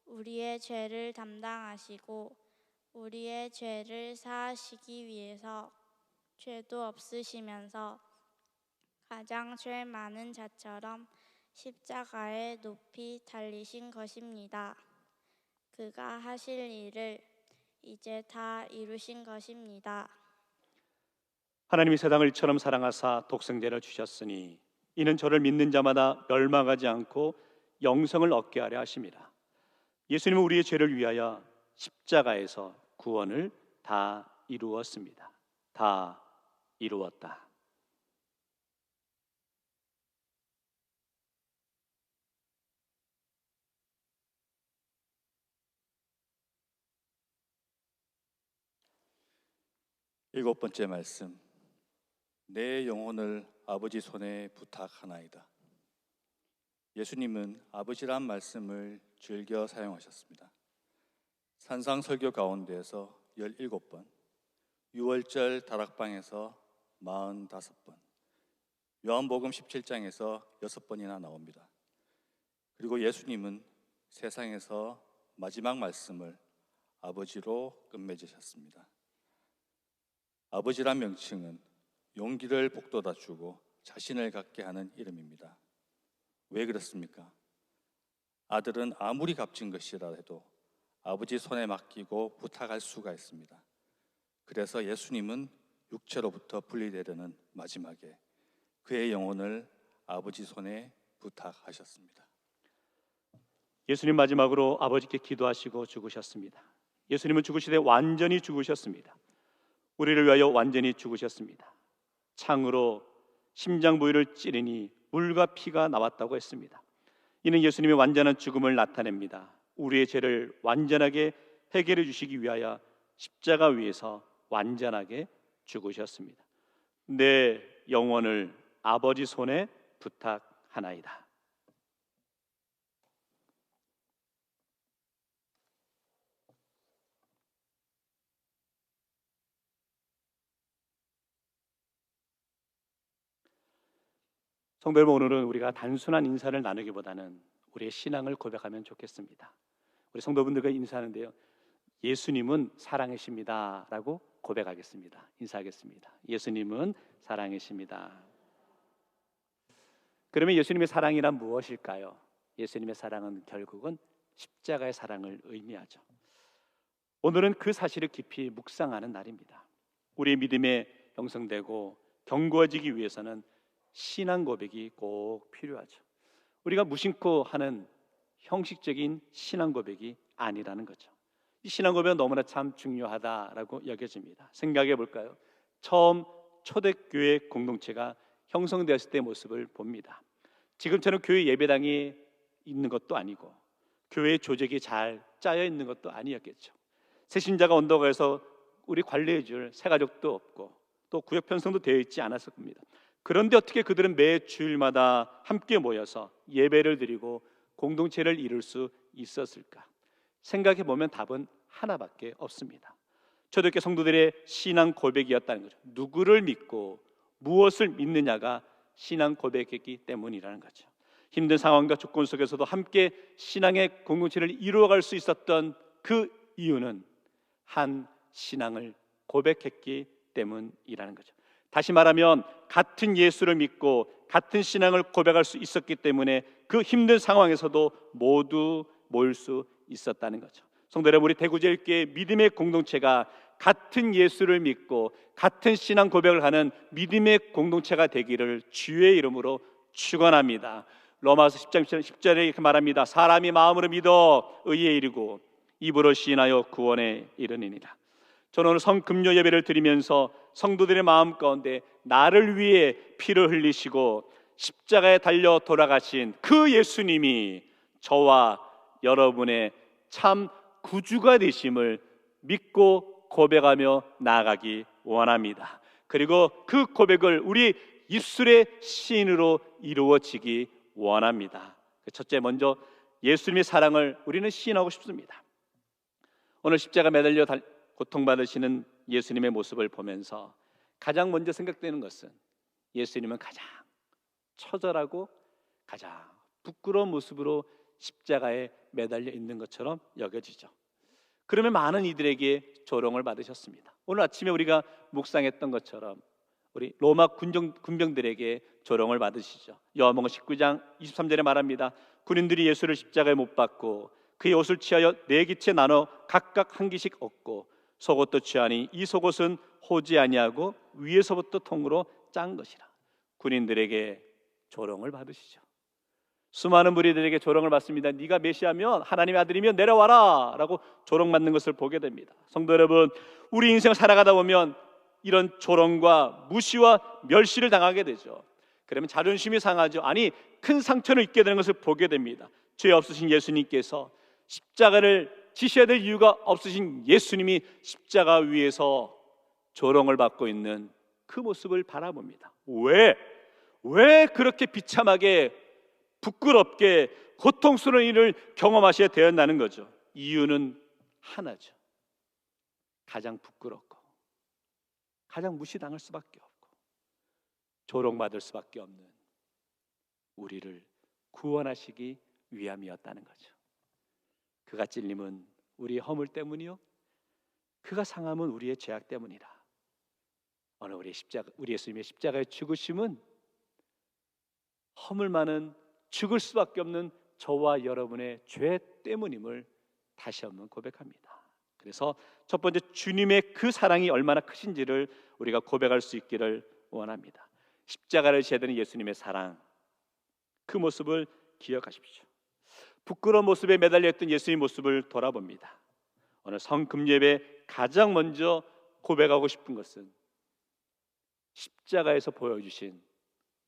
우리의 죄를 담당하시고 우리의 죄를 사하시기 위해서 죄도 없으시면서 가장 죄 많은 자처럼 십자가에 높이 달리신 것입니다. 그가 하실 일을 이제 다 이루신 것입니다. 하나님이 세상을 이처럼 사랑하사 독생자를 주셨으니 이는 저를 믿는 자마다 멸망하지 않고 영생을 얻게 하려 하심이라. 예수님은 우리의 죄를 위하여 십자가에서 구원을 다 이루었습니다. 다 이루었다. 일곱 번째 말씀, 내 영혼을 아버지 손에 부탁하나이다. 예수님은 아버지란 말씀을 즐겨 사용하셨습니다. 산상설교 가운데에서 17번, 유월절 다락방에서 45번, 요한복음 17장에서 6번이나 나옵니다. 그리고 예수님은 세상에서 마지막 말씀을 아버지로 끝맺으셨습니다. 아버지란 명칭은 용기를 북돋아 주고 자신을 갖게 하는 이름입니다. 왜 그렇습니까? 아들은 아무리 값진 것이라 해도 아버지 손에 맡기고 부탁할 수가 있습니다. 그래서 예수님은 육체로부터 분리되려는 마지막에 그의 영혼을 아버지 손에 부탁하셨습니다. 예수님 마지막으로 아버지께 기도하시고 죽으셨습니다. 예수님은 죽으시되 완전히 죽으셨습니다. 우리를 위하여 완전히 죽으셨습니다. 창으로 심장 부위를 찌르니 물과 피가 나왔다고 했습니다. 이는 예수님의 완전한 죽음을 나타냅니다. 우리의 죄를 완전하게 해결해 주시기 위하여 십자가 위에서 완전하게 죽으셨습니다. 내 영혼을 아버지 손에 부탁하나이다. 성도 여러분, 오늘은 우리가 단순한 인사를 나누기보다는 우리의 신앙을 고백하면 좋겠습니다. 우리 성도분들과 인사하는데요, 예수님은 사랑이십니다 라고 고백하겠습니다. 인사하겠습니다. 예수님은 사랑이십니다. 그러면 예수님의 사랑이란 무엇일까요? 예수님의 사랑은 결국은 십자가의 사랑을 의미하죠. 오늘은 그 사실을 깊이 묵상하는 날입니다. 우리의 믿음에 형성되고 견고해지기 위해서는 신앙 고백이 꼭 필요하죠. 우리가 무심코 하는 형식적인 신앙 고백이 아니라는 거죠. 이 신앙 고백은 너무나 참 중요하다라고 여겨집니다. 생각해 볼까요? 처음 초대교회 공동체가 형성되었을 때의 모습을 봅니다. 지금처럼 교회 예배당이 있는 것도 아니고 교회 조직이 잘 짜여 있는 것도 아니었겠죠. 새신자가 온다고 해서 우리 관리해 줄 새가족도 없고 또 구역 편성도 되어 있지 않았을 겁니다. 그런데 어떻게 그들은 매 주일마다 함께 모여서 예배를 드리고 공동체를 이룰 수 있었을까? 생각해 보면 답은 하나밖에 없습니다. 초대교회 성도들의 신앙 고백이었다는 거죠. 누구를 믿고 무엇을 믿느냐가 신앙 고백이기 때문이라는 거죠. 힘든 상황과 조건 속에서도 함께 신앙의 공동체를 이루어갈 수 있었던 그 이유는 한 신앙을 고백했기 때문이라는 거죠. 다시 말하면 같은 예수를 믿고 같은 신앙을 고백할 수 있었기 때문에 그 힘든 상황에서도 모두 모일 수 있었다는 거죠. 성도 여러분, 우리 대구제일교회 믿음의 공동체가 같은 예수를 믿고 같은 신앙 고백을 하는 믿음의 공동체가 되기를 주의 이름으로 축원합니다. 로마서 10장 10절에 이렇게 말합니다. 사람이 마음으로 믿어 의에 이르고 입으로 시인하여 구원에 이르느니라. 저는 오늘 성금요 예배를 드리면서 성도들의 마음 가운데 나를 위해 피를 흘리시고 십자가에 달려 돌아가신 그 예수님이 저와 여러분의 참 구주가 되심을 믿고 고백하며 나아가기 원합니다. 그리고 그 고백을 우리 입술의 시인으로 이루어지기 원합니다. 첫째, 먼저 예수님의 사랑을 우리는 시인하고 싶습니다. 오늘 십자가 매달려 고통받으시는 예수님의 모습을 보면서 가장 먼저 생각되는 것은 예수님은 가장 처절하고 가장 부끄러운 모습으로 십자가에 매달려 있는 것처럼 여겨지죠. 그러면 많은 이들에게 조롱을 받으셨습니다. 오늘 아침에 우리가 묵상했던 것처럼 우리 로마 군병들에게 조롱을 받으시죠. 요한복음 19장 23절에 말합니다. 군인들이 예수를 십자가에 못 박고 그의 옷을 취하여 네 기째 나눠 각각 한 기씩 얻고 속옷도 취하니 이 속옷은 호지 아니하고 위에서부터 통으로 짠 것이라. 군인들에게 조롱을 받으시죠. 수많은 무리들에게 조롱을 받습니다. 네가 메시아면 하나님의 아들이면 내려와라 라고 조롱받는 것을 보게 됩니다. 성도 여러분, 우리 인생을 살아가다 보면 이런 조롱과 무시와 멸시를 당하게 되죠. 그러면 자존심이 상하죠. 아니, 큰 상처를 입게 되는 것을 보게 됩니다. 죄 없으신 예수님께서 십자가를 지셔야 될 이유가 없으신 예수님이 십자가 위에서 조롱을 받고 있는 그 모습을 바라봅니다. 왜 그렇게 비참하게 부끄럽게 고통스러운 일을 경험하셔야 되었나는 거죠. 이유는 하나죠. 가장 부끄럽고 가장 무시당할 수밖에 없고 조롱받을 수밖에 없는 우리를 구원하시기 위함이었다는 거죠. 그가 찔림은 우리의 허물 때문이요 그가 상함은 우리의 죄악 때문이라. 오늘 우리 예수님의 십자가의 죽으심은 허물 많은 죽을 수밖에 없는 저와 여러분의 죄 때문임을 다시 한번 고백합니다. 그래서 첫 번째, 주님의 그 사랑이 얼마나 크신지를 우리가 고백할 수 있기를 원합니다. 십자가를 지어야 되는 예수님의 사랑, 그 모습을 기억하십시오. 부끄러운 모습에 매달려 있던 예수님의 모습을 돌아봅니다. 오늘 성금예배 가장 먼저 고백하고 싶은 것은 십자가에서 보여주신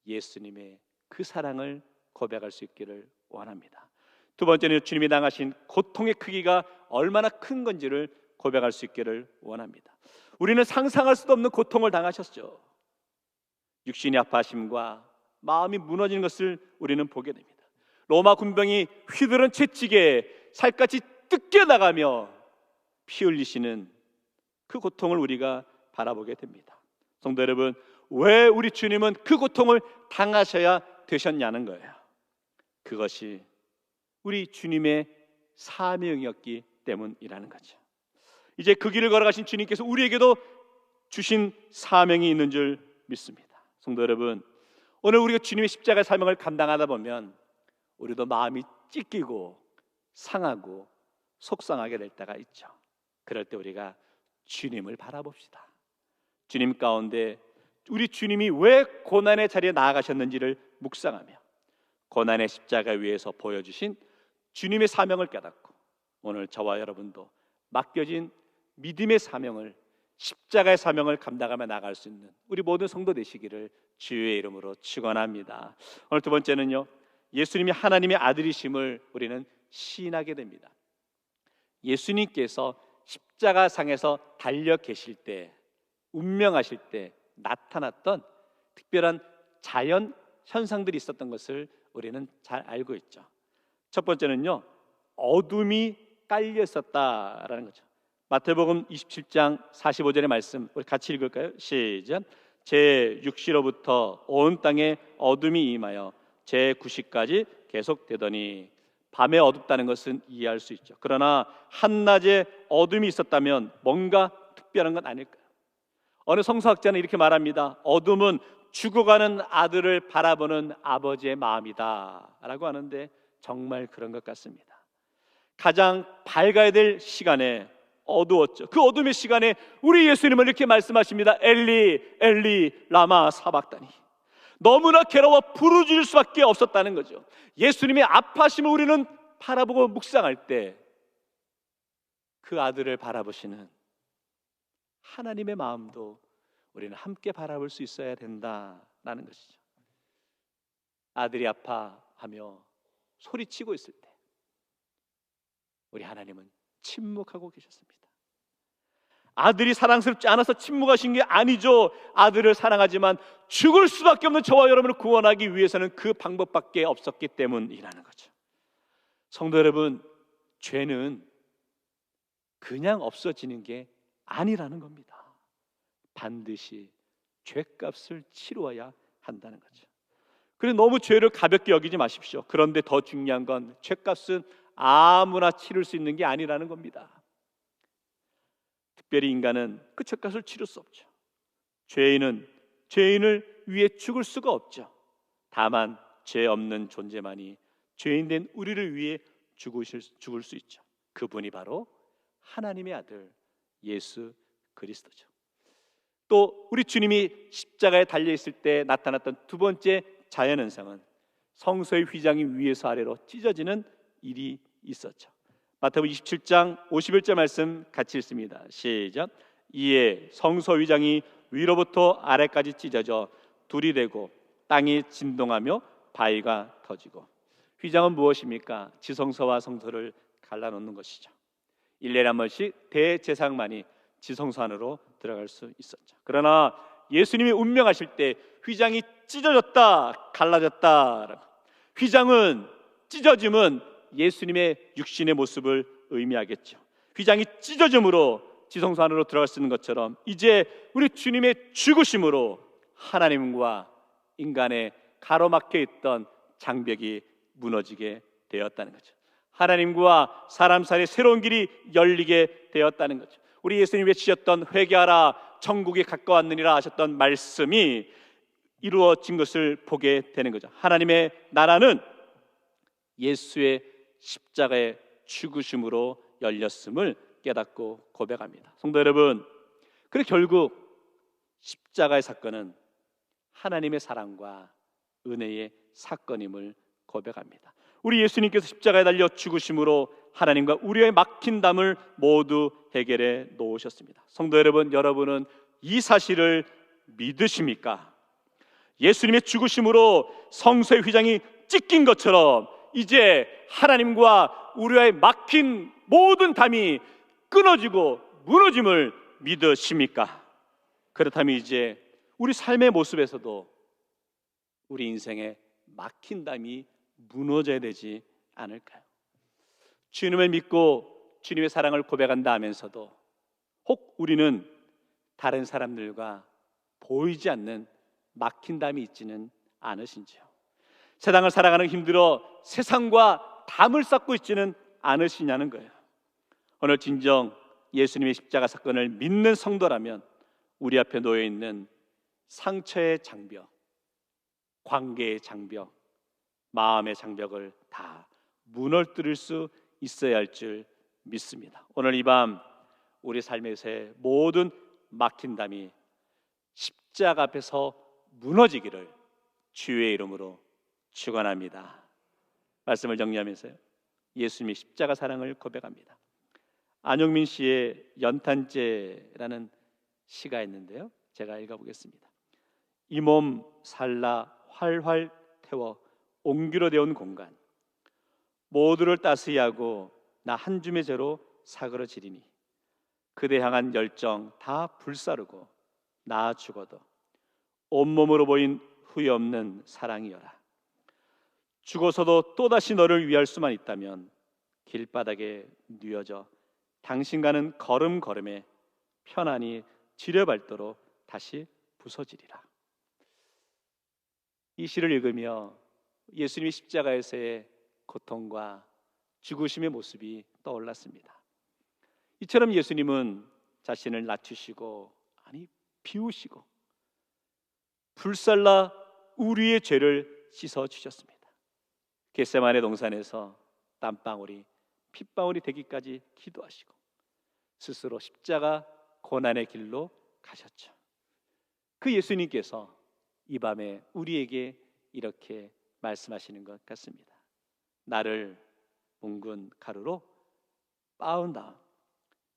예수님의 그 사랑을 고백할 수 있기를 원합니다. 두 번째는 주님이 당하신 고통의 크기가 얼마나 큰 건지를 고백할 수 있기를 원합니다. 우리는 상상할 수도 없는 고통을 당하셨죠. 육신이 아파하심과 마음이 무너지는 것을 우리는 보게 됩니다. 로마 군병이 휘두른 채찍에 살갗이 뜯겨나가며 피 흘리시는 그 고통을 우리가 바라보게 됩니다. 성도 여러분, 왜 우리 주님은 그 고통을 당하셔야 되셨냐는 거예요. 그것이 우리 주님의 사명이었기 때문이라는 거죠. 이제 그 길을 걸어가신 주님께서 우리에게도 주신 사명이 있는 줄 믿습니다. 성도 여러분, 오늘 우리가 주님의 십자가의 사명을 감당하다 보면 우리도 마음이 찢기고 상하고 속상하게 될 때가 있죠. 그럴 때 우리가 주님을 바라봅시다. 주님 가운데 우리 주님이 왜 고난의 자리에 나아가셨는지를 묵상하며 고난의 십자가 위에서 보여주신 주님의 사명을 깨닫고 오늘 저와 여러분도 맡겨진 믿음의 사명을, 십자가의 사명을 감당하며 나갈 수 있는 우리 모든 성도 되시기를 주의 이름으로 축원합니다. 오늘 두 번째는요, 예수님이 하나님의 아들이심을 우리는 시인하게 됩니다. 예수님께서 십자가상에서 달려 계실 때, 운명하실 때 나타났던 특별한 자연 현상들이 있었던 것을 우리는 잘 알고 있죠. 첫 번째는요, 어둠이 깔려 있었다라는 거죠. 마태복음 27장 45절의 말씀 우리 같이 읽을까요? 시작. 제 6시로부터 온 땅에 어둠이 임하여 제 9시까지 계속되더니. 밤에 어둡다는 것은 이해할 수 있죠. 그러나 한낮에 어둠이 있었다면 뭔가 특별한 건 아닐까요? 어느 성서학자는 이렇게 말합니다. 어둠은 죽어가는 아들을 바라보는 아버지의 마음이다 라고 하는데 정말 그런 것 같습니다. 가장 밝아야 될 시간에 어두웠죠. 그 어둠의 시간에 우리 예수님은 이렇게 말씀하십니다. 엘리 엘리 라마 사박다니. 너무나 괴로워 부르짖을 수밖에 없었다는 거죠. 예수님의 아파심을 우리는 바라보고 묵상할 때 그 아들을 바라보시는 하나님의 마음도 우리는 함께 바라볼 수 있어야 된다라는 것이죠. 아들이 아파하며 소리치고 있을 때 우리 하나님은 침묵하고 계셨습니다. 아들이 사랑스럽지 않아서 침묵하신 게 아니죠. 아들을 사랑하지만 죽을 수밖에 없는 저와 여러분을 구원하기 위해서는 그 방법밖에 없었기 때문이라는 거죠. 성도 여러분, 죄는 그냥 없어지는 게 아니라는 겁니다. 반드시 죄값을 치루어야 한다는 거죠. 그래서 너무 죄를 가볍게 여기지 마십시오. 그런데 더 중요한 건 죄값은 아무나 치를 수 있는 게 아니라는 겁니다. 특별히 인간은 그 죄값을 치를 수 없죠. 죄인은 죄인을 위해 죽을 수가 없죠. 다만 죄 없는 존재만이 죄인 된 우리를 위해 죽을 수 있죠. 그분이 바로 하나님의 아들 예수 그리스도죠. 또 우리 주님이 십자가에 달려 있을 때 나타났던 두 번째 자연현상은 성소의 휘장이 위에서 아래로 찢어지는 일이 있었죠. 마태복음 27장 51절 말씀 같이 읽습니다. 시작. 이에 성소 휘장이 위로부터 아래까지 찢어져 둘이 되고 땅이 진동하며 바위가 터지고. 휘장은 무엇입니까? 지성소와 성소를 갈라놓는 것이죠. 1년에 한 번씩 대제사장만이 지성소 안으로 들어갈 수 있었죠. 그러나 예수님이 운명하실 때 휘장이 찢어졌다, 갈라졌다. 휘장은 찢어짐은 예수님의 육신의 모습을 의미하겠죠. 휘장이 찢어짐으로 지성소 안으로 들어갈 수 있는 것처럼 이제 우리 주님의 죽으심으로 하나님과 인간의 가로막혀 있던 장벽이 무너지게 되었다는 거죠. 하나님과 사람 사이의 새로운 길이 열리게 되었다는 거죠. 우리 예수님이 외치셨던 회개하라 천국이 가까웠느니라 하셨던 말씀이 이루어진 것을 보게 되는 거죠. 하나님의 나라는 예수의 십자가의 죽으심으로 열렸음을 깨닫고 고백합니다. 성도 여러분, 그래 결국 십자가의 사건은 하나님의 사랑과 은혜의 사건임을 고백합니다. 우리 예수님께서 십자가에 달려 죽으심으로 하나님과 우리의 막힌 담을 모두 해결해 놓으셨습니다. 성도 여러분, 여러분은 이 사실을 믿으십니까? 예수님의 죽으심으로 성소의 휘장이 찢긴 것처럼 이제 하나님과 우리의 막힌 모든 담이 끊어지고 무너짐을 믿으십니까? 그렇다면 이제 우리 삶의 모습에서도 우리 인생에 막힌 담이 무너져야 되지 않을까요? 주님을 믿고 주님의 사랑을 고백한다 하면서도 혹 우리는 다른 사람들과 보이지 않는 막힌 담이 있지는 않으신지요? 세상을 살아가는 힘들어 세상과 담을 쌓고 있지는 않으시냐는 거예요. 오늘 진정 예수님의 십자가 사건을 믿는 성도라면 우리 앞에 놓여 있는 상처의 장벽, 관계의 장벽, 마음의 장벽을 다 무너뜨릴 수 있어야 할 줄 믿습니다. 오늘 이 밤 우리 삶에서의 모든 막힌 담이 십자가 앞에서 무너지기를 주의 이름으로 축원합니다. 말씀을 정리하면서요, 예수님의 십자가 사랑을 고백합니다. 안용민 씨의 연탄재라는 시가 있는데요, 제가 읽어보겠습니다. 이 몸 살라 활활 태워 옹기로 되온 공간, 모두를 따스히 하고 나 한 줌의 죄로 사그러지리니 그대 향한 열정 다 불사르고 나 죽어도 온몸으로 보인 후회 없는 사랑이여라. 죽어서도 또다시 너를 위할 수만 있다면 길바닥에 뉘어져 당신과는 걸음걸음에 편안히 지려밟도록 다시 부서지리라. 이 시를 읽으며 예수님이 십자가에서의 고통과 죽으심의 모습이 떠올랐습니다. 이처럼 예수님은 자신을 낮추시고 비우시고 불살라 우리의 죄를 씻어 주셨습니다. 겟세마네 동산에서 땀방울이 핏방울이 되기까지 기도하시고 스스로 십자가 고난의 길로 가셨죠. 그 예수님께서 이 밤에 우리에게 이렇게 말씀하시는 것 같습니다. 나를 뭉근 가루로 빻은 다음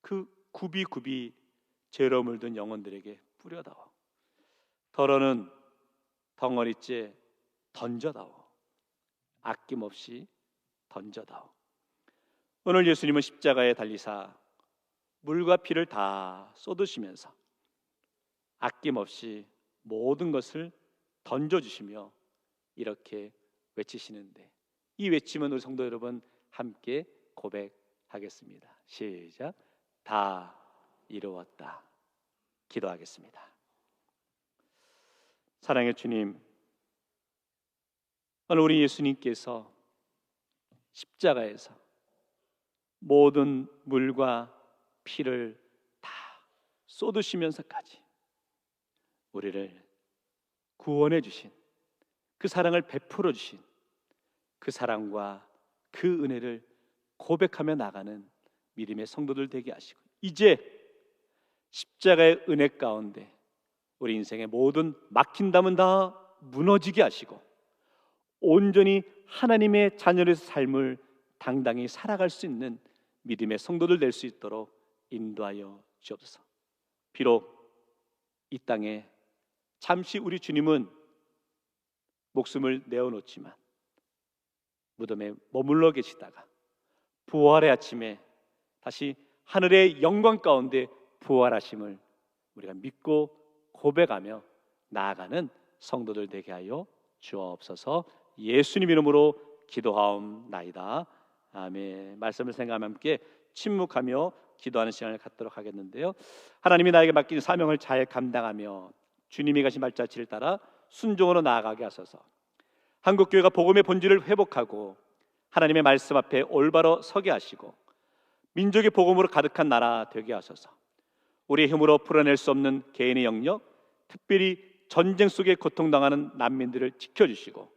그 굽이굽이 죄로 물든 영혼들에게 뿌려다오. 더러는 덩어리째 던져다오. 아낌없이 던져다오. 오늘 예수님은 십자가에 달리사 물과 피를 다 쏟으시면서 아낌없이 모든 것을 던져주시며 이렇게 외치시는데, 이 외침은 우리 성도 여러분 함께 고백하겠습니다. 시작. 다 이루었다. 기도하겠습니다. 사랑의 주님, 오늘 우리 예수님께서 십자가에서 모든 물과 피를 다 쏟으시면서까지 우리를 구원해 주신, 그 사랑을 베풀어 주신 그 사랑과 그 은혜를 고백하며 나가는 믿음의 성도들 되게 하시고, 이제 십자가의 은혜 가운데 우리 인생의 모든 막힌 담은 다 무너지게 하시고 온전히 하나님의 자녀로서 삶을 당당히 살아갈 수 있는 믿음의 성도들 될 수 있도록 인도하여 주옵소서. 비록 이 땅에 잠시 우리 주님은 목숨을 내어놓지만 무덤에 머물러 계시다가 부활의 아침에 다시 하늘의 영광 가운데 부활하심을 우리가 믿고 고백하며 나아가는 성도들 되게 하여 주옵소서. 예수님 이름으로 기도하옵나이다. 아멘. 말씀을 생각하며 함께 침묵하며 기도하는 시간을 갖도록 하겠는데요, 하나님이 나에게 맡긴 사명을 잘 감당하며 주님이 가신 발자취를 따라 순종으로 나아가게 하소서. 한국교회가 복음의 본질을 회복하고 하나님의 말씀 앞에 올바로 서게 하시고 민족의 복음으로 가득한 나라 되게 하소서. 우리의 힘으로 풀어낼 수 없는 개인의 영역, 특별히 전쟁 속에 고통당하는 난민들을 지켜주시고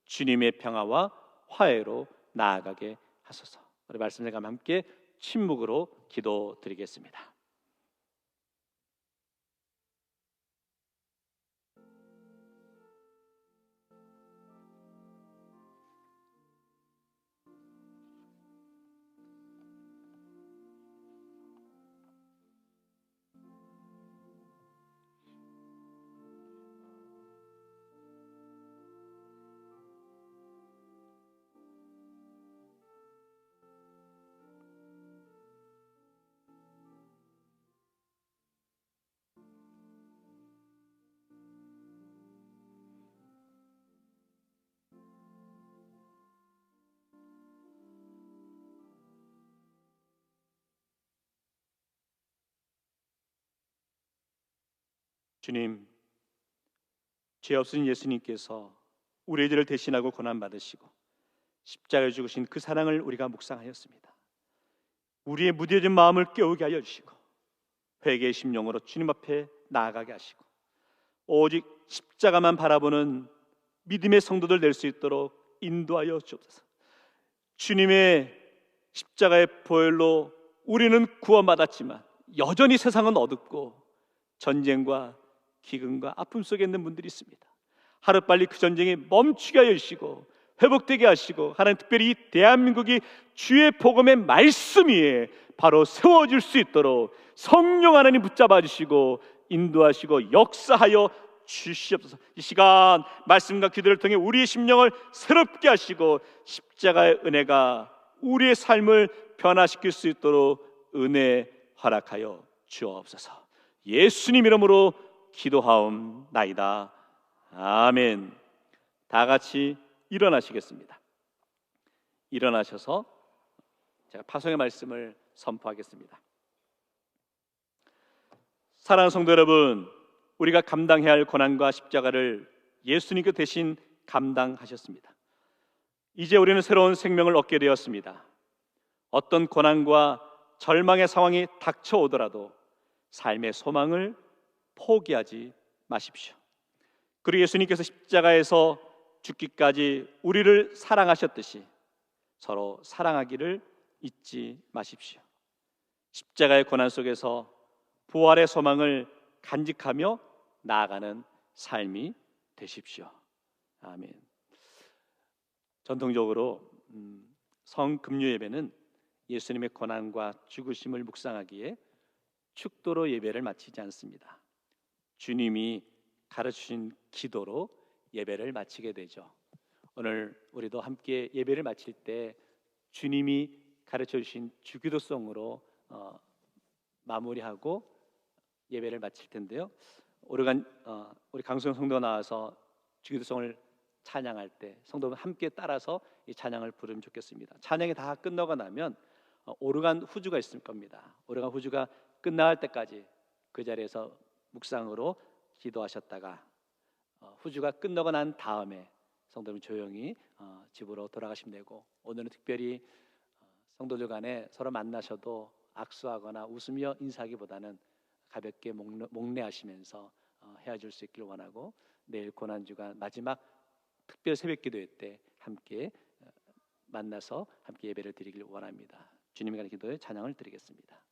주님의 평화와 화해로 나아가게 하소서. 우리 말씀 생각하며 함께 침묵으로 기도드리겠습니다. 주님, 죄 없으신 예수님께서 우리의 죄를 대신하고 고난받으시고 십자가에 죽으신 그 사랑을 우리가 묵상하였습니다. 우리의 무뎌진 마음을 깨우게 하여 주시고 회개의 심령으로 주님 앞에 나아가게 하시고 오직 십자가만 바라보는 믿음의 성도들 될 수 있도록 인도하여 주옵소서. 주님의 십자가의 보혈로 우리는 구원받았지만 여전히 세상은 어둡고 전쟁과 기근과 아픔 속에 있는 분들이 있습니다. 하루빨리 그 전쟁이 멈추게 하여 주시고 회복되게 하시고, 하나님 특별히 이 대한민국이 주의 복음의 말씀 위에 바로 세워질 수 있도록 성령 하나님 붙잡아 주시고 인도하시고 역사하여 주시옵소서. 이 시간 말씀과 기도를 통해 우리의 심령을 새롭게 하시고 십자가의 은혜가 우리의 삶을 변화시킬 수 있도록 은혜 허락하여 주옵소서. 예수님 이름으로 기도하옵나이다. 아멘. 다 같이 일어나시겠습니다. 일어나셔서 제가 파송의 말씀을 선포하겠습니다. 사랑하는 성도 여러분, 우리가 감당해야 할 고난과 십자가를 예수님께 대신 감당하셨습니다. 이제 우리는 새로운 생명을 얻게 되었습니다. 어떤 고난과 절망의 상황이 닥쳐오더라도 삶의 소망을 포기하지 마십시오. 그리고 예수님께서 십자가에서 죽기까지 우리를 사랑하셨듯이 서로 사랑하기를 잊지 마십시오. 십자가의 고난 속에서 부활의 소망을 간직하며 나아가는 삶이 되십시오. 아멘. 전통적으로 성금요 예배는 예수님의 고난과 죽으심을 묵상하기에 축도로 예배를 마치지 않습니다. 주님이 가르치신 기도로 예배를 마치게 되죠. 오늘 우리도 함께 예배를 마칠 때 주님이 가르쳐 주신 주기도송으로 마무리하고 예배를 마칠 텐데요. 우리 강수영 성도가 나와서 주기도송을 찬양할 때 성도분 함께 따라서 이 찬양을 부르면 좋겠습니다. 찬양이 다 끝나고 나면 오르간 후주가 있을 겁니다. 오르간 후주가 끝날 때까지 그 자리에서 묵상으로 기도하셨다가 후주가 끝나고 난 다음에 성도분 조용히 집으로 돌아가시면 되고, 오늘은 특별히 성도들 간에 서로 만나셔도 악수하거나 웃으며 인사하기보다는 가볍게 목례하시면서 헤어질 수 있기를 원하고, 내일 고난주간 마지막 특별 새벽 기도회 때 함께 만나서 함께 예배를 드리길 원합니다. 주님의 간의 기도에 찬양을 드리겠습니다.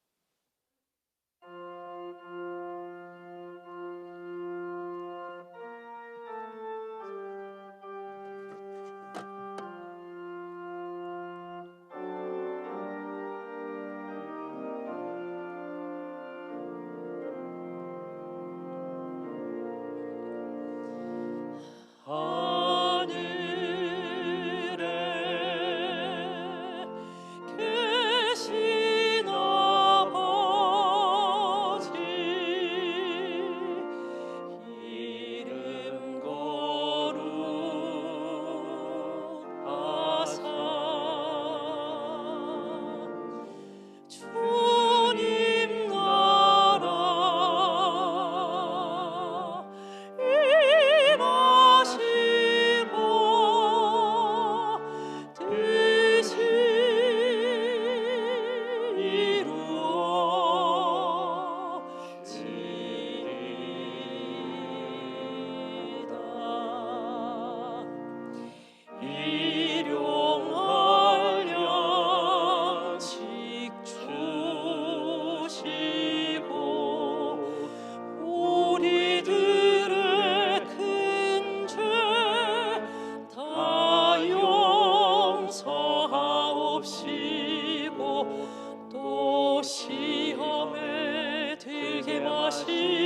시험에 들게 마시